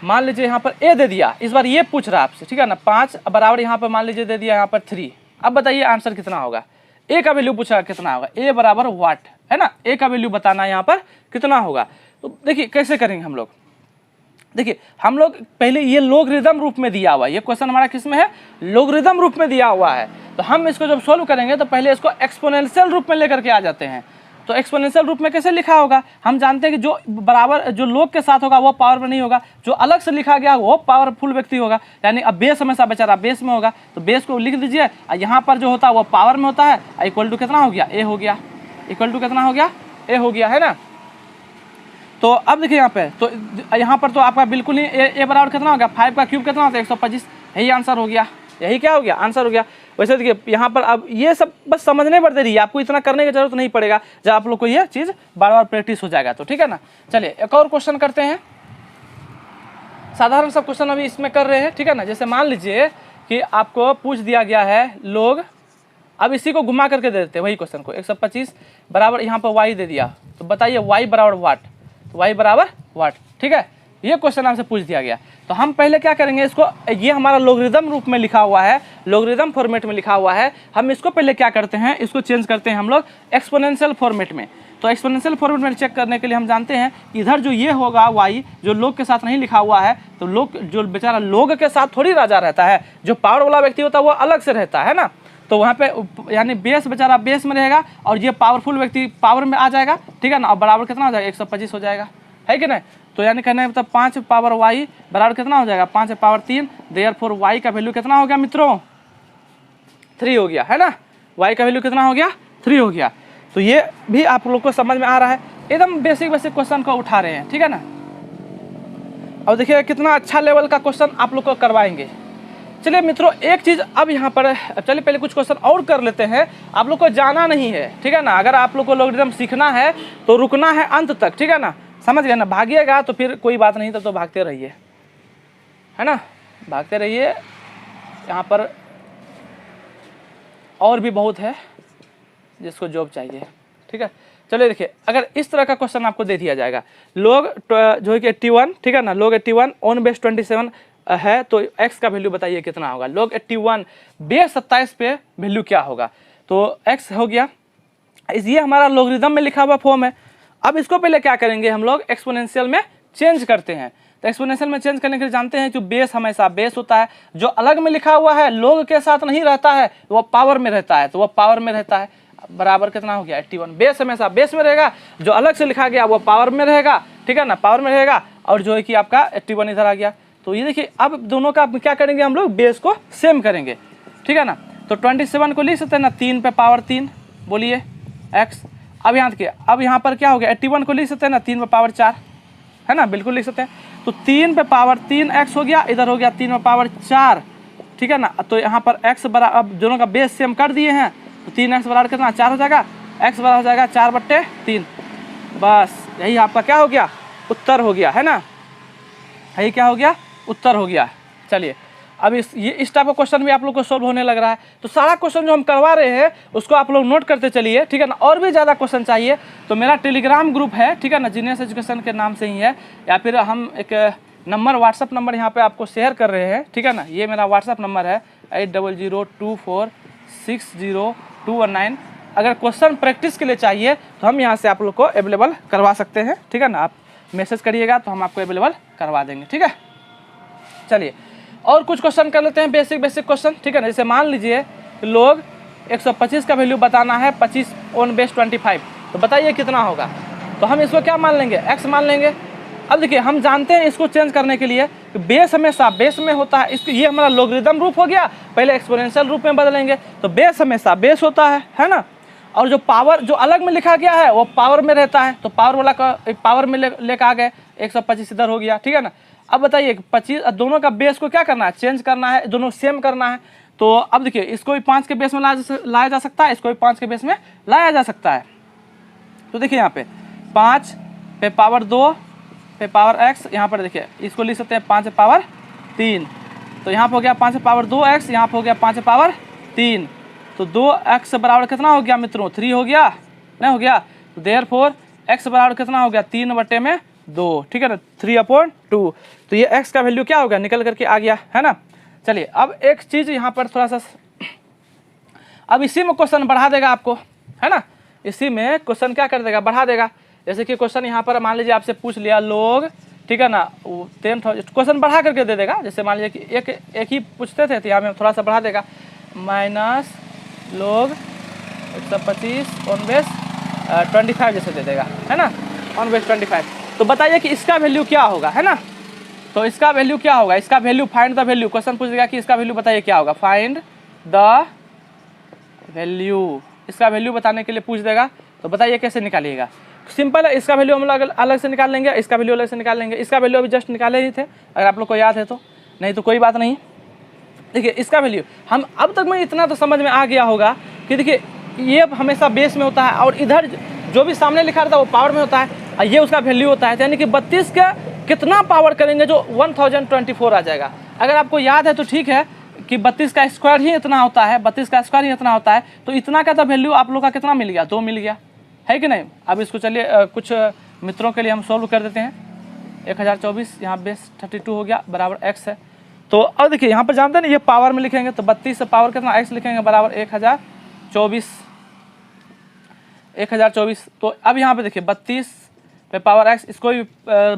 मान लीजिए यहाँ पर a दे दिया, इस बार ये पूछ रहा है आपसे, ठीक है ना। 5 बराबर यहाँ पर मान लीजिए दे दिया यहाँ पर 3। अब बताइए आंसर कितना होगा, a का वैल्यू पूछा कितना होगा, a बराबर वाट, है ना। a का वैल्यू बताना है यहाँ पर कितना होगा। तो देखिए कैसे करेंगे हम लोग। देखिए हम लोग पहले ये लॉगरिदम रूप में दिया हुआ है, ये क्वेश्चन हमारा किस में है, लॉगरिदम रूप में दिया हुआ है। तो हम इसको जब सोल्व करेंगे तो पहले इसको एक्सपोनेंशियल रूप में लेकर के आ जाते हैं। तो एक्सपोनेंशियल रूप में कैसे लिखा होगा, हम जानते हैं कि जो बराबर जो लोग के साथ होगा वो पावर में नहीं होगा, जो अलग से लिखा गया वो पावरफुल व्यक्ति होगा। यानी अब बेस हमेशा बेचारा बेस में होगा, तो बेस को लिख दीजिए। यहाँ पर जो होता है वो पावर में होता है, इक्वल टू कितना हो गया, a हो गया, इक्वल टू कितना हो गया, a हो गया, है ना। तो अब देखिए यहाँ पे, तो यहाँ पर तो आपका बिल्कुल ही a बराबर कितना हो गया, 5 का क्यूब कितना होता है 125, यही आंसर हो गया, यही क्या हो गया, आंसर हो गया। वैसे देखिए यहाँ पर अब ये सब बस समझने पर दे रही है, आपको इतना करने की जरूरत नहीं पड़ेगा, जब आप लोग को ये चीज़ बार बार प्रैक्टिस हो जाएगा तो, ठीक है ना। चलिए एक और क्वेश्चन करते हैं, साधारण सब क्वेश्चन अभी इसमें कर रहे हैं, ठीक है ना। जैसे मान लीजिए कि आपको पूछ दिया गया है लोग, अब इसी को घुमा करके दे देते हैं वही क्वेश्चन को, 125 बराबर यहाँ पर y दे दिया, तो बताइए y बराबर वाट, तो y बराबर वाट, ठीक है। ये क्वेश्चन आपसे पूछ दिया गया। तो हम पहले क्या करेंगे, इसको, ये हमारा लॉगरिदम रूप में लिखा हुआ है, लॉगरिदम फॉर्मेट में लिखा हुआ है, हम इसको पहले क्या करते हैं, इसको चेंज करते हैं हम लोग एक्सपोनेंशियल फॉर्मेट में। तो एक्सपोनेंशियल फॉर्मेट में चेक करने के लिए हम जानते हैं इधर जो ये होगा y जो लोग के साथ नहीं लिखा हुआ है, तो लोग जो बेचारा लोग के साथ थोड़ी राजा रहता है, जो पावर वाला व्यक्ति होता है वो अलग से रहता है ना। तो वहाँ पे यानी बेस बेचारा बेस में रहेगा और ये पावरफुल व्यक्ति पावर में आ जाएगा, ठीक है ना। और बराबर कितना हो जाएगा, 125 हो जाएगा, है कि नहीं। तो यानी कहने मतलब 5 पावर y बराबर कितना हो जाएगा, 5 पावर 3। देयरफॉर y का वैल्यू कितना हो गया मित्रों, 3 हो गया, है ना। y का वैल्यू कितना हो गया, 3 हो गया। तो ये भी आप लोग को समझ में आ रहा है, एकदम बेसिक क्वेश्चन को उठा रहे हैं, ठीक है ना। अब देखिए कितना अच्छा लेवल का क्वेश्चन आप लोग को करवाएंगे। चलिए मित्रों एक चीज़ अब यहाँ पर, चलिए पहले कुछ क्वेश्चन और कर लेते हैं। आप लोग को जाना नहीं है, ठीक है ना। अगर आप लोग को लॉगरिदम सीखना है तो रुकना है अंत तक, ठीक है ना, समझ गए ना। भागिएगा तो फिर कोई बात नहीं, तो भागते रहिए, है ना, भागते रहिए। यहाँ पर और भी बहुत है जिसको जॉब चाहिए, ठीक है। चलिए देखिए, अगर इस तरह का क्वेश्चन आपको दे दिया जाएगा, लोग जो है कि 81, ठीक है ना, लोग 81 ऑन बेस 27 है, तो x का वैल्यू बताइए कितना होगा। लोग 81 बेस 27 पे वैल्यू क्या होगा, तो x हो गया। ये हमारा लॉगरिदम में लिखा हुआ फॉर्म है। अब इसको पहले क्या करेंगे, हम लोग एक्सपोनेंशियल में चेंज करते हैं। तो एक्सपोनेंशियल में चेंज करने के लिए जानते हैं कि बेस हमेशा बेस होता है, जो अलग में लिखा हुआ है लोग के साथ नहीं रहता है, वो पावर में रहता है, तो वो पावर में रहता है। बराबर कितना हो गया, 81। बेस हमेशा बेस में रहेगा, जो अलग से लिखा गया वो पावर में रहेगा, ठीक है ना, पावर में रहेगा। और जो है कि आपका 81 इधर आ गया। तो ये देखिए अब दोनों का क्या करेंगे, हम लोग बेस को सेम करेंगे, ठीक है ना। तो 27 को लिख सकते हैं ना 3 पे पावर 3, बोलिए x। अब यहाँ देखिए, अब यहाँ पर क्या हो गया, 81 को लिख सकते हैं ना 3 पे पावर 4, है ना, बिल्कुल लिख सकते हैं। तो 3 पे पावर 3 x हो गया, इधर हो गया 3 पे पावर 4, ठीक है ना। तो यहाँ पर x बराबर, अब दोनों का बेस सेम कर दिए हैं, तो 3x बराबर कितना, 4 हो जाएगा, x बराबर हो जाएगा 4/3। बस यही आपका क्या हो गया, उत्तर हो गया, है ना। यही क्या हो गया, उत्तर हो गया। चलिए अब इस टाइप का क्वेश्चन भी आप लोग को सोल्व होने लग रहा है। तो सारा क्वेश्चन जो हम करवा रहे हैं उसको आप लोग नोट करते चलिए, ठीक है ना। और भी ज़्यादा क्वेश्चन चाहिए तो मेरा टेलीग्राम ग्रुप है, ठीक है ना, जीनियस एजुकेशन के नाम से ही है, या फिर हम एक नंबर, व्हाट्सअप नंबर यहाँ पे आपको शेयर कर रहे हैं, ठीक है ना। ये मेरा व्हाट्सअप नंबर है 8002460219। अगर क्वेश्चन प्रैक्टिस के लिए चाहिए तो हम यहाँ से आप लोग को अवेलेबल करवा सकते हैं, ठीक है ना। आप मैसेज करिएगा तो हम आपको अवेलेबल करवा देंगे, ठीक है। चलिए और कुछ क्वेश्चन कर लेते हैं, बेसिक क्वेश्चन, ठीक है ना। जैसे मान लीजिए लोग 125 का वैल्यू बताना है 25 ऑन बेस 25, तो बताइए कितना होगा। तो हम इसको क्या मान लेंगे, x मान लेंगे। अब देखिए हम जानते हैं इसको चेंज करने के लिए कि बेस हमेशा बेस में होता है, इसको ये हमारा लॉगरिदम रूप हो गया, पहले एक्सपोनेंशियल रूप में बदलेंगे। तो बेस हमेशा बेस होता है ना। और जो पावर जो अलग में लिखा गया है वो पावर में रहता है, तो पावर वाला का पावर में लेकर आ गए, 125 इधर हो गया, ठीक है ना। अब बताइए 25, दोनों का बेस को क्या करना है, चेंज करना है, दोनों सेम करना है। तो अब देखिए इसको भी 5 के बेस में लाया जा सकता है, इसको भी 5 के बेस में लाया जा सकता है। तो देखिए यहाँ पे 5 पे पावर 2 पे पावर x, यहाँ पर देखिए इसको लिख सकते हैं 5 पे पावर 3। तो यहाँ पर हो गया 5 पे पावर 2x, यहाँ पर हो गया 5 पे पावर 3। तो 2x बराबर कितना हो गया मित्रों, 3 हो गया, नहीं हो गया। तो देयरफॉर x बराबर कितना हो गया, 3/2, ठीक है ना, 3/2। तो ये x का वैल्यू क्या हो गया, निकल करके आ गया, है ना। चलिए अब एक चीज़ यहाँ पर थोड़ा सा, अब इसी में क्वेश्चन बढ़ा देगा आपको, है ना। इसी में क्वेश्चन क्या कर देगा, बढ़ा देगा। जैसे कि क्वेश्चन यहाँ पर मान लीजिए आपसे पूछ लिया लोग, ठीक है ना, 10,000, क्वेश्चन बढ़ा करके दे देगा। जैसे मान लीजिए कि एक ही पूछते थे, तो यहाँ में थोड़ा सा बढ़ा देगा, माइनस लोग 125 ऑन बेस 25 जैसे दे देगा, है ना, ऑन बेस 25। तो बताइए कि इसका वैल्यू क्या होगा, है ना। तो इसका वैल्यू क्या होगा, इसका value, find the value, question पूछ देगा कि इसका वैल्यू बताइए क्या होगा, फाइंड द वैल्यू। इसका वैल्यू बताने के लिए पूछ देगा, तो बताइए कैसे निकालिएगा। सिंपल है, इसका वैल्यू हम लोग अलग से निकाल लेंगे, इसका वैल्यू अलग से निकाल लेंगे। इसका वैल्यू अभी जस्ट निकाले ही थे, अगर आप लोग को याद है तो, नहीं तो कोई बात नहीं। देखिए इसका वैल्यू हम अब तक में इतना तो समझ में आ गया होगा कि देखिए ये हमेशा बेस में होता है, और इधर जो भी सामने लिखा रहता है वो पावर में होता है, और ये उसका वैल्यू होता है। यानी कि 32 का कितना पावर करेंगे जो 1024 आ जाएगा। अगर आपको याद है तो ठीक है कि 32 का स्क्वायर ही इतना होता है, 32 का स्क्वायर ही इतना होता है। तो इतना का तो वैल्यू आप लोग का कितना मिल गया, 2 मिल गया, है कि नहीं। अब इसको चलिए कुछ मित्रों के लिए हम सॉल्व कर देते हैं। 1024 यहाँ बेस 32 हो गया बराबर x है। तो अब देखिए यहाँ पर जानते हैं ना ये पावर में लिखेंगे तो 32 से पावर कितना x लिखेंगे बराबर 1024। तो अब यहाँ पे देखिए 32 पे पावर x, इसको भी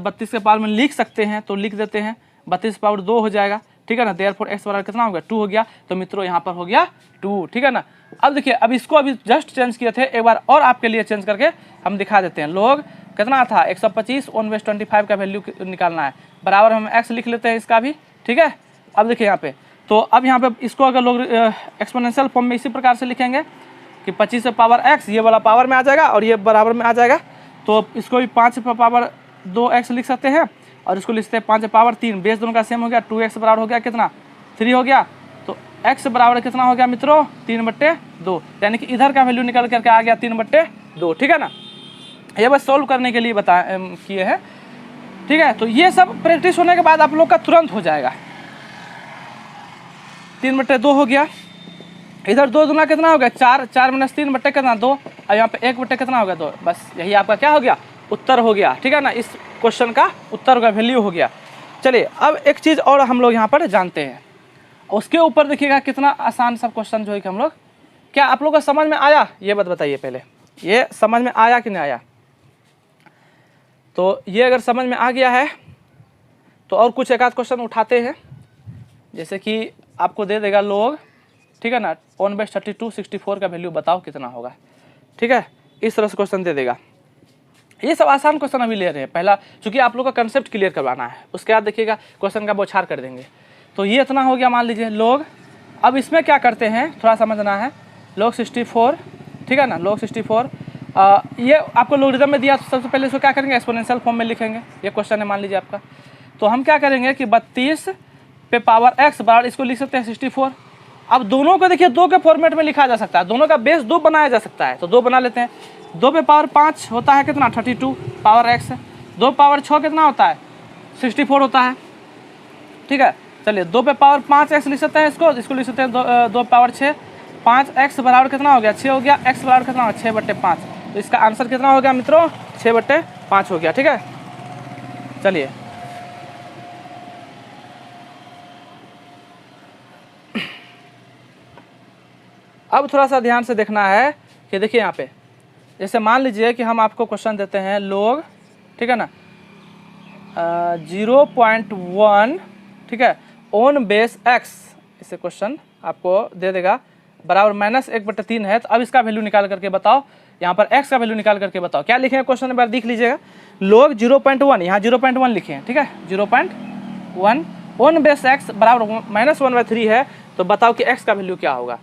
32 के पावर में लिख सकते हैं तो लिख देते हैं, 32 पावर 2 हो जाएगा, ठीक है ना। देयरफॉर x बराबर कितना हो गया 2 हो गया। तो मित्रों यहाँ पर हो गया 2, ठीक है ना। अब देखिए अब इसको अभी जस्ट चेंज किए थे, एक बार और आपके लिए चेंज करके हम दिखा देते हैं। लोग कितना था 125 1/25 का वैल्यू निकालना है, बराबर हम x लिख लेते हैं इसका भी, ठीक है। अब देखिए यहाँ पे तो अब यहाँ पे इसको अगर लोग एक्सपोनेंशियल फॉर्म में इसी प्रकार से लिखेंगे कि 25 से पावर x, ये वाला पावर में आ जाएगा और ये बराबर में आ जाएगा। तो इसको भी 5 से पावर 2x लिख सकते हैं और इसको लिखते हैं 5 से पावर 3, बेस दोनों का सेम हो गया, 2x बराबर हो गया कितना 3 हो गया। तो x बराबर कितना हो गया मित्रों 3/2, यानी कि इधर का वैल्यू निकल करके आ गया 3/2, ठीक है ना। ये बस सॉल्व करने के लिए किए हैं, ठीक है। तो ये सब प्रैक्टिस होने के बाद आप लोग का तुरंत हो जाएगा। 3/2 हो गया, इधर 2 दूना कितना हो गया 4, 4 - 3 बट्टे कितना 2, और यहाँ पे 1 बट्टे कितना हो गया 2। बस यही आपका क्या हो गया उत्तर हो गया, ठीक है ना। इस क्वेश्चन का उत्तर का वैल्यू हो गया। चलिए अब एक चीज़ और हम लोग यहाँ पर जानते हैं, उसके ऊपर देखिएगा कितना आसान सा क्वेश्चन जो है कि हम लोग, क्या आप लोग को समझ में आया ये बात बताइए पहले, ये समझ में आया कि नहीं आया। तो ये अगर समझ में आ गया है तो और कुछ एक आध क्वेश्चन उठाते हैं, जैसे कि आपको दे देगा लोग, ठीक है ना, 1/32 64 का वैल्यू बताओ कितना होगा, ठीक है। इस तरह से क्वेश्चन दे देगा। ये सब आसान क्वेश्चन अभी ले रहे हैं, पहला चूंकि आप लोग का कंसेप्ट क्लियर करवाना है, उसके बाद देखिएगा क्वेश्चन का बौछार कर देंगे। तो ये इतना हो गया मान लीजिए लोग। अब इसमें क्या करते हैं थोड़ा समझना है, log 64, ठीक है ना, log 64 ये आपको लोगरिथम में दिया, तो सबसे पहले इसको क्या करेंगे एक्सपोनेंशियल फॉर्म में लिखेंगे। ये क्वेश्चन है मान लीजिए आपका, तो हम क्या करेंगे कि 32 पे पावर x बराबर इसको लिख सकते हैं 64। अब दोनों को देखिए 2 के फॉर्मेट में लिखा जा सकता है, दोनों का बेस 2 बनाया जा सकता है, तो 2 बना लेते हैं। 2 पे पावर 5 होता है कितना 32 पावर x, 2 पावर 6 कितना होता है 64 होता है, ठीक है। चलिए 2 पे पावर 5x लिख सकते हैं, इसको लिख सकते हैं 2 पावर 6, 5x बराबर कितना हो गया 6 हो गया, x बराबर कितना हो गया 6/5। तो इसका आंसर कितना हो गया मित्रों 6/5 हो गया, ठीक है। चलिए अब थोड़ा सा ध्यान से देखना है कि देखिए यहाँ पे, जैसे मान लीजिए कि हम आपको क्वेश्चन देते हैं लोग, ठीक है ना, 0.1, ठीक है, ऑन बेस x, इसे क्वेश्चन आपको दे देगा बराबर -1/3 है। तो अब इसका वैल्यू निकाल करके बताओ, यहाँ पर x का वैल्यू निकाल करके बताओ। क्या लिखेंगे क्वेश्चन एक बार देख लीजिएगा, लोग 0.1, यहाँ 0.1 लिखे, ठीक है, 0.1 ऑन बेस x बराबर -1/3 है। तो बताओ कि x का वैल्यू क्या होगा।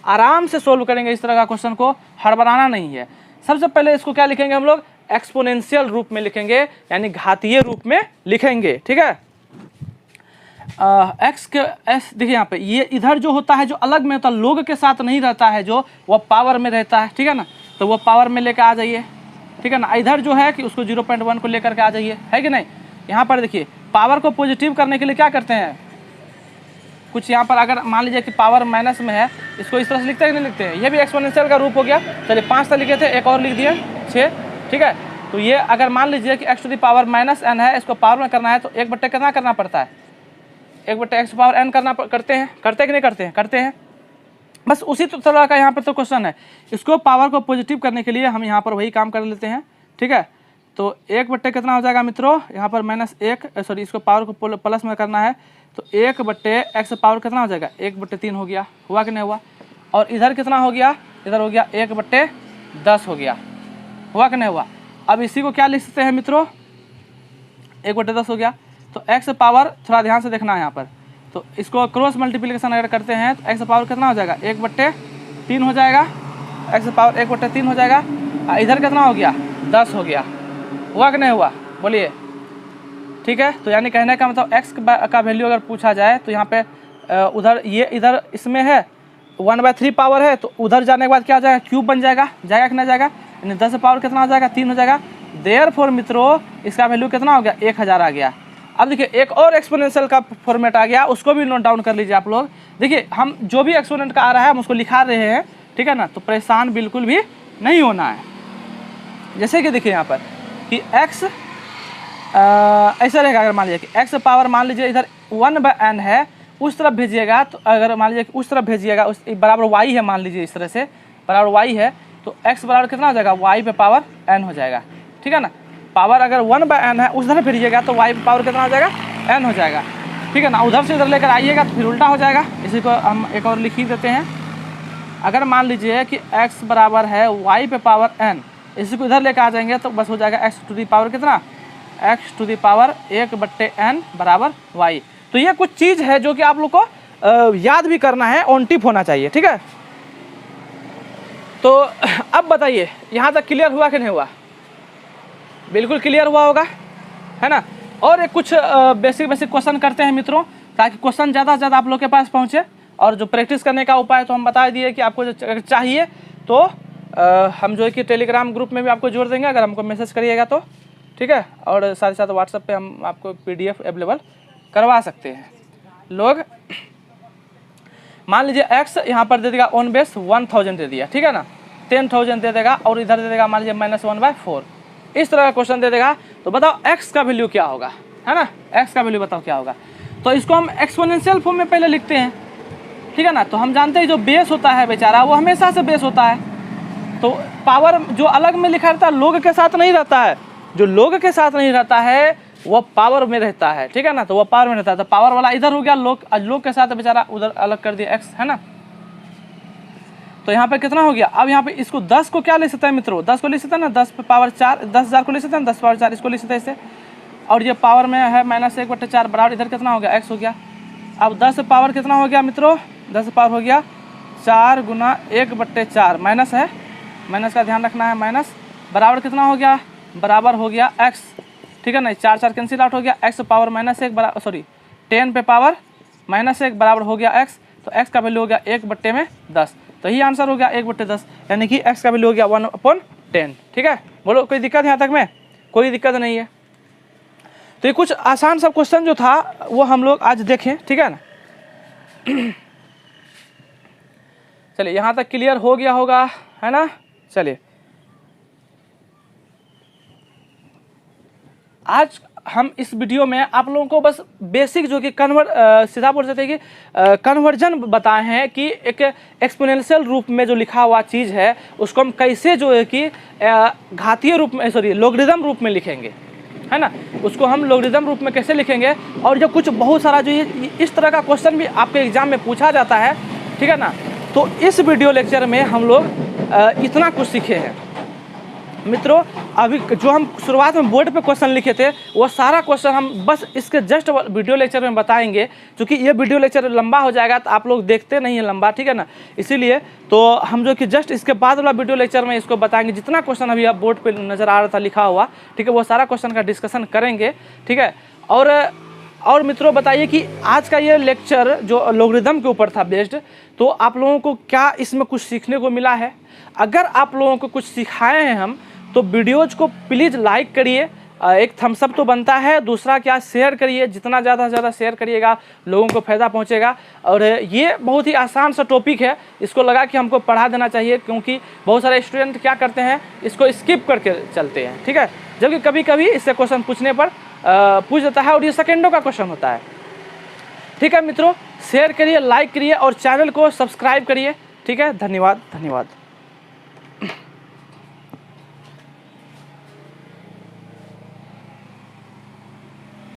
आराम से सोल्व करेंगे इस तरह का क्वेश्चन को, हड़बड़ाना नहीं है। सबसे पहले इसको क्या लिखेंगे हम लोग एक्सपोनेंशियल रूप में लिखेंगे, यानी घातीय रूप में लिखेंगे, ठीक है। एक्स के एस देखिए यहाँ पे ये इधर जो होता है जो अलग में होता है, लोग के साथ नहीं रहता है, जो वो पावर में रहता है, ठीक है ना। तो वो पावर में लेकर आ जाइए, ठीक है ना। इधर जो है कि उसको 0.1 को लेकर के आ जाइए, है कि नहीं। यहाँ पर देखिए पावर को पॉजिटिव करने के लिए क्या करते हैं, कुछ यहाँ पर अगर मान लीजिए कि पावर माइनस में है, इसको इस तरह से लिखते हैं कि नहीं लिखते हैं, ये भी एक्सपोनेंशियल का रूप हो गया। चलिए 5 तक लिखे थे, एक और लिख दिए 6, ठीक है। तो ये अगर मान लीजिए कि x to the power -n है, इसको पावर में करना है तो 1/, कितना करना पड़ता है 1/x पावर n करना करते हैं कि नहीं करते हैं, करते हैं। बस उसी तरह का यहाँ पर तो क्वेश्चन है, इसको पावर को पॉजिटिव करने के लिए हम यहाँ पर वही काम कर लेते हैं, ठीक है। तो 1/, कितना हो जाएगा मित्रों, यहाँ पर -1 सॉरी इसको पावर को प्लस में करना है, तो 1/x पावर कितना हो जाएगा 1/3 हो गया, हुआ कि नहीं हुआ। और इधर कितना हो गया, इधर हो गया 1/10 हो गया, हुआ कि नहीं हुआ। अब इसी को क्या लिख सकते हैं मित्रों 1/10 हो गया। तो x पावर थोड़ा ध्यान से देखना है यहाँ पर, तो इसको क्रॉस मल्टीप्लिकेशन अगर करते हैं तो x पावर कितना हो जाएगा 1/3 हो जाएगा, x पावर 1/3 हो जाएगा। इधर कितना हो गया 10 हो गया, हुआ कि नहीं हुआ बोलिए, ठीक है। तो यानी कहने का मतलब x का वैल्यू अगर पूछा जाए तो यहाँ पे उधर ये इधर इसमें है 1/3 पावर है, तो उधर जाने के बाद क्या हो जाएगा क्यूब बन जाएगा, जाएगा कि नहीं जाएगा, यानी 10 पावर कितना हो जाएगा 3 हो जाएगा। देयरफॉर मित्रों इसका वैल्यू कितना हो गया 1000 आ गया। अब देखिए एक और एक्सपोनेंशियल का फॉर्मेट आ गया, उसको भी नोट डाउन कर लीजिए आप लोग। देखिए हम जो भी एक्सपोनेंट का आ रहा है हम उसको लिखा रहे हैं, ठीक है ना, तो परेशान बिल्कुल भी नहीं होना है। जैसे कि देखिए यहाँ पर कि x ऐसा रहेगा। अगर मान लीजिए कि एक्स पावर मान लीजिए इधर 1/n है, उस तरफ भेजिएगा तो अगर मान लीजिए कि उस तरफ भेजिएगा, उस बराबर y है, मान लीजिए इस तरह से बराबर y है, तो x बराबर कितना हो जाएगा, y पे पावर n हो जाएगा। ठीक है ना। पावर अगर 1/n है, उस तरफ भेजिएगा तो y पे पावर कितना हो जाएगा, n हो जाएगा। ठीक है ना। उधर से इधर लेकर आइएगा तो फिर उल्टा हो जाएगा। इसी को हम एक और लिख ही देते हैं। अगर मान लीजिए कि x बराबर है y पे पावर n, इसी को इधर लेकर आ जाएंगे तो बस हो जाएगा x टू दी पावर कितना, x to the power 1/n बराबर y। तो ये कुछ चीज़ है जो कि आप लोग को याद भी करना है, ऑन टिप होना चाहिए। ठीक है। तो अब बताइए यहाँ तक क्लियर हुआ कि नहीं हुआ? बिल्कुल क्लियर हुआ होगा, है ना। और एक कुछ बेसिक क्वेश्चन करते हैं मित्रों, ताकि क्वेश्चन ज़्यादा से ज़्यादा आप लोग के पास पहुँचे। और जो प्रैक्टिस करने का उपाय तो हम बता दिए कि आपको अगर चाहिए तो हम जो है कि टेलीग्राम ग्रुप में भी आपको जोड़ देंगे, अगर हमको मैसेज करिएगा तो। ठीक है। और साथ ही साथ व्हाट्सएप पे हम आपको PDF अवेलेबल करवा सकते हैं। लोग मान लीजिए x यहाँ पर दे देगा ऑन बेस 1000 दे दिया, ठीक है ना, 10,000 दे देगा, और इधर दे देगा मान लीजिए -1/4, इस तरह का क्वेश्चन दे देगा। तो बताओ x का वैल्यू क्या होगा, है ना, x का वैल्यू बताओ क्या होगा। तो इसको हम एक्सपोनेंशियल फॉर्म में पहले लिखते हैं। ठीक है ना। तो हम जानते हैं जो बेस होता है बेचारा वो हमेशा से बेस होता है। तो पावर जो अलग में लिखा रहता है लोग के साथ नहीं रहता है, जो लोग के साथ नहीं रहता है वो पावर में रहता है। ठीक है ना। तो वो पावर में रहता है, तो पावर वाला इधर हो गया, लोग के साथ बेचारा उधर अलग कर दिया x, है ना। तो यहाँ पे कितना हो गया। अब यहाँ पे इसको 10 को क्या ले सकते हैं मित्रों, 10 को ले सकते हैं ना, 10 पे पावर 4, 10,000 को ले सकते हैं, 10 पावर 4 इसको ले सकते हैं इससे। और ये पावर में है -1/4 बराबर इधर कितना हो गया, x हो गया। अब 10 पावर कितना हो गया मित्रों, 10 पावर हो गया 4 गुना 1/4, माइनस है, माइनस का ध्यान रखना है, माइनस बराबर कितना हो गया, बराबर हो गया x। ठीक है ना। 4 कैंसिल आउट हो गया, x पावर -1 बराबर, सॉरी 10 पे पावर -1 बराबर हो गया x। तो x का वैल्यू हो गया 1/10। तो यही आंसर हो गया 1/10, यानी कि x का वैल्यू हो गया 1/10। ठीक है। बोलो कोई दिक्कत यहाँ तक में? कोई दिक्कत नहीं है। तो ये कुछ आसान सा क्वेश्चन जो था वो हम लोग आज देखें। ठीक है ना। चलिए यहाँ तक क्लियर हो गया होगा, है ना। चलिए आज हम इस वीडियो में आप लोगों को बस बेसिक जो कि सीधा बोल सकते हैं कि कन्वर्जन बताए हैं कि एक एक्सपोनेंशियल रूप में जो लिखा हुआ चीज़ है उसको हम कैसे जो है कि घातीय रूप में, सॉरी लॉगरिथम रूप में लिखेंगे, है ना। उसको हम लॉगरिथम रूप में कैसे लिखेंगे। और जो कुछ बहुत सारा जो ये इस तरह का क्वेश्चन भी आपके एग्जाम में पूछा जाता है, ठीक है ना। तो इस वीडियो लेक्चर में हम लोग इतना कुछ सीखे हैं मित्रों। अभी जो हम शुरुआत में बोर्ड पे क्वेश्चन लिखे थे वो सारा क्वेश्चन हम बस इसके जस्ट वीडियो लेक्चर में बताएंगे, क्योंकि ये वीडियो लेक्चर लंबा हो जाएगा तो आप लोग देखते नहीं हैं लंबा, ठीक है ना। इसीलिए तो हम जो कि जस्ट इसके बाद वाला वीडियो लेक्चर में इसको बताएंगे। जितना क्वेश्चन अभी आप बोर्ड पे नज़र आ रहा था लिखा हुआ, ठीक है, वो सारा क्वेश्चन का डिस्कशन करेंगे, ठीक है। और मित्रों बताइए कि आज का ये लेक्चर जो लॉगरिथम के ऊपर था बेस्ड, तो आप लोगों को क्या इसमें कुछ सीखने को मिला है? अगर आप लोगों को कुछ सिखाए हैं हम, तो वीडियोज़ को प्लीज़ लाइक करिए, एक थम्स अप तो बनता है, दूसरा क्या शेयर करिए, जितना ज़्यादा से ज़्यादा शेयर करिएगा लोगों को फ़ायदा पहुंचेगा। और ये बहुत ही आसान सा टॉपिक है, इसको लगा कि हमको पढ़ा देना चाहिए, क्योंकि बहुत सारे स्टूडेंट क्या करते हैं इसको स्किप करके चलते हैं, ठीक है। जबकि कभी कभी इससे क्वेश्चन पूछने पर पूछ देता है और ये सेकेंडों का क्वेश्चन होता है, ठीक है मित्रों। शेयर करिए, लाइक करिए और चैनल को सब्सक्राइब करिए, ठीक है। धन्यवाद।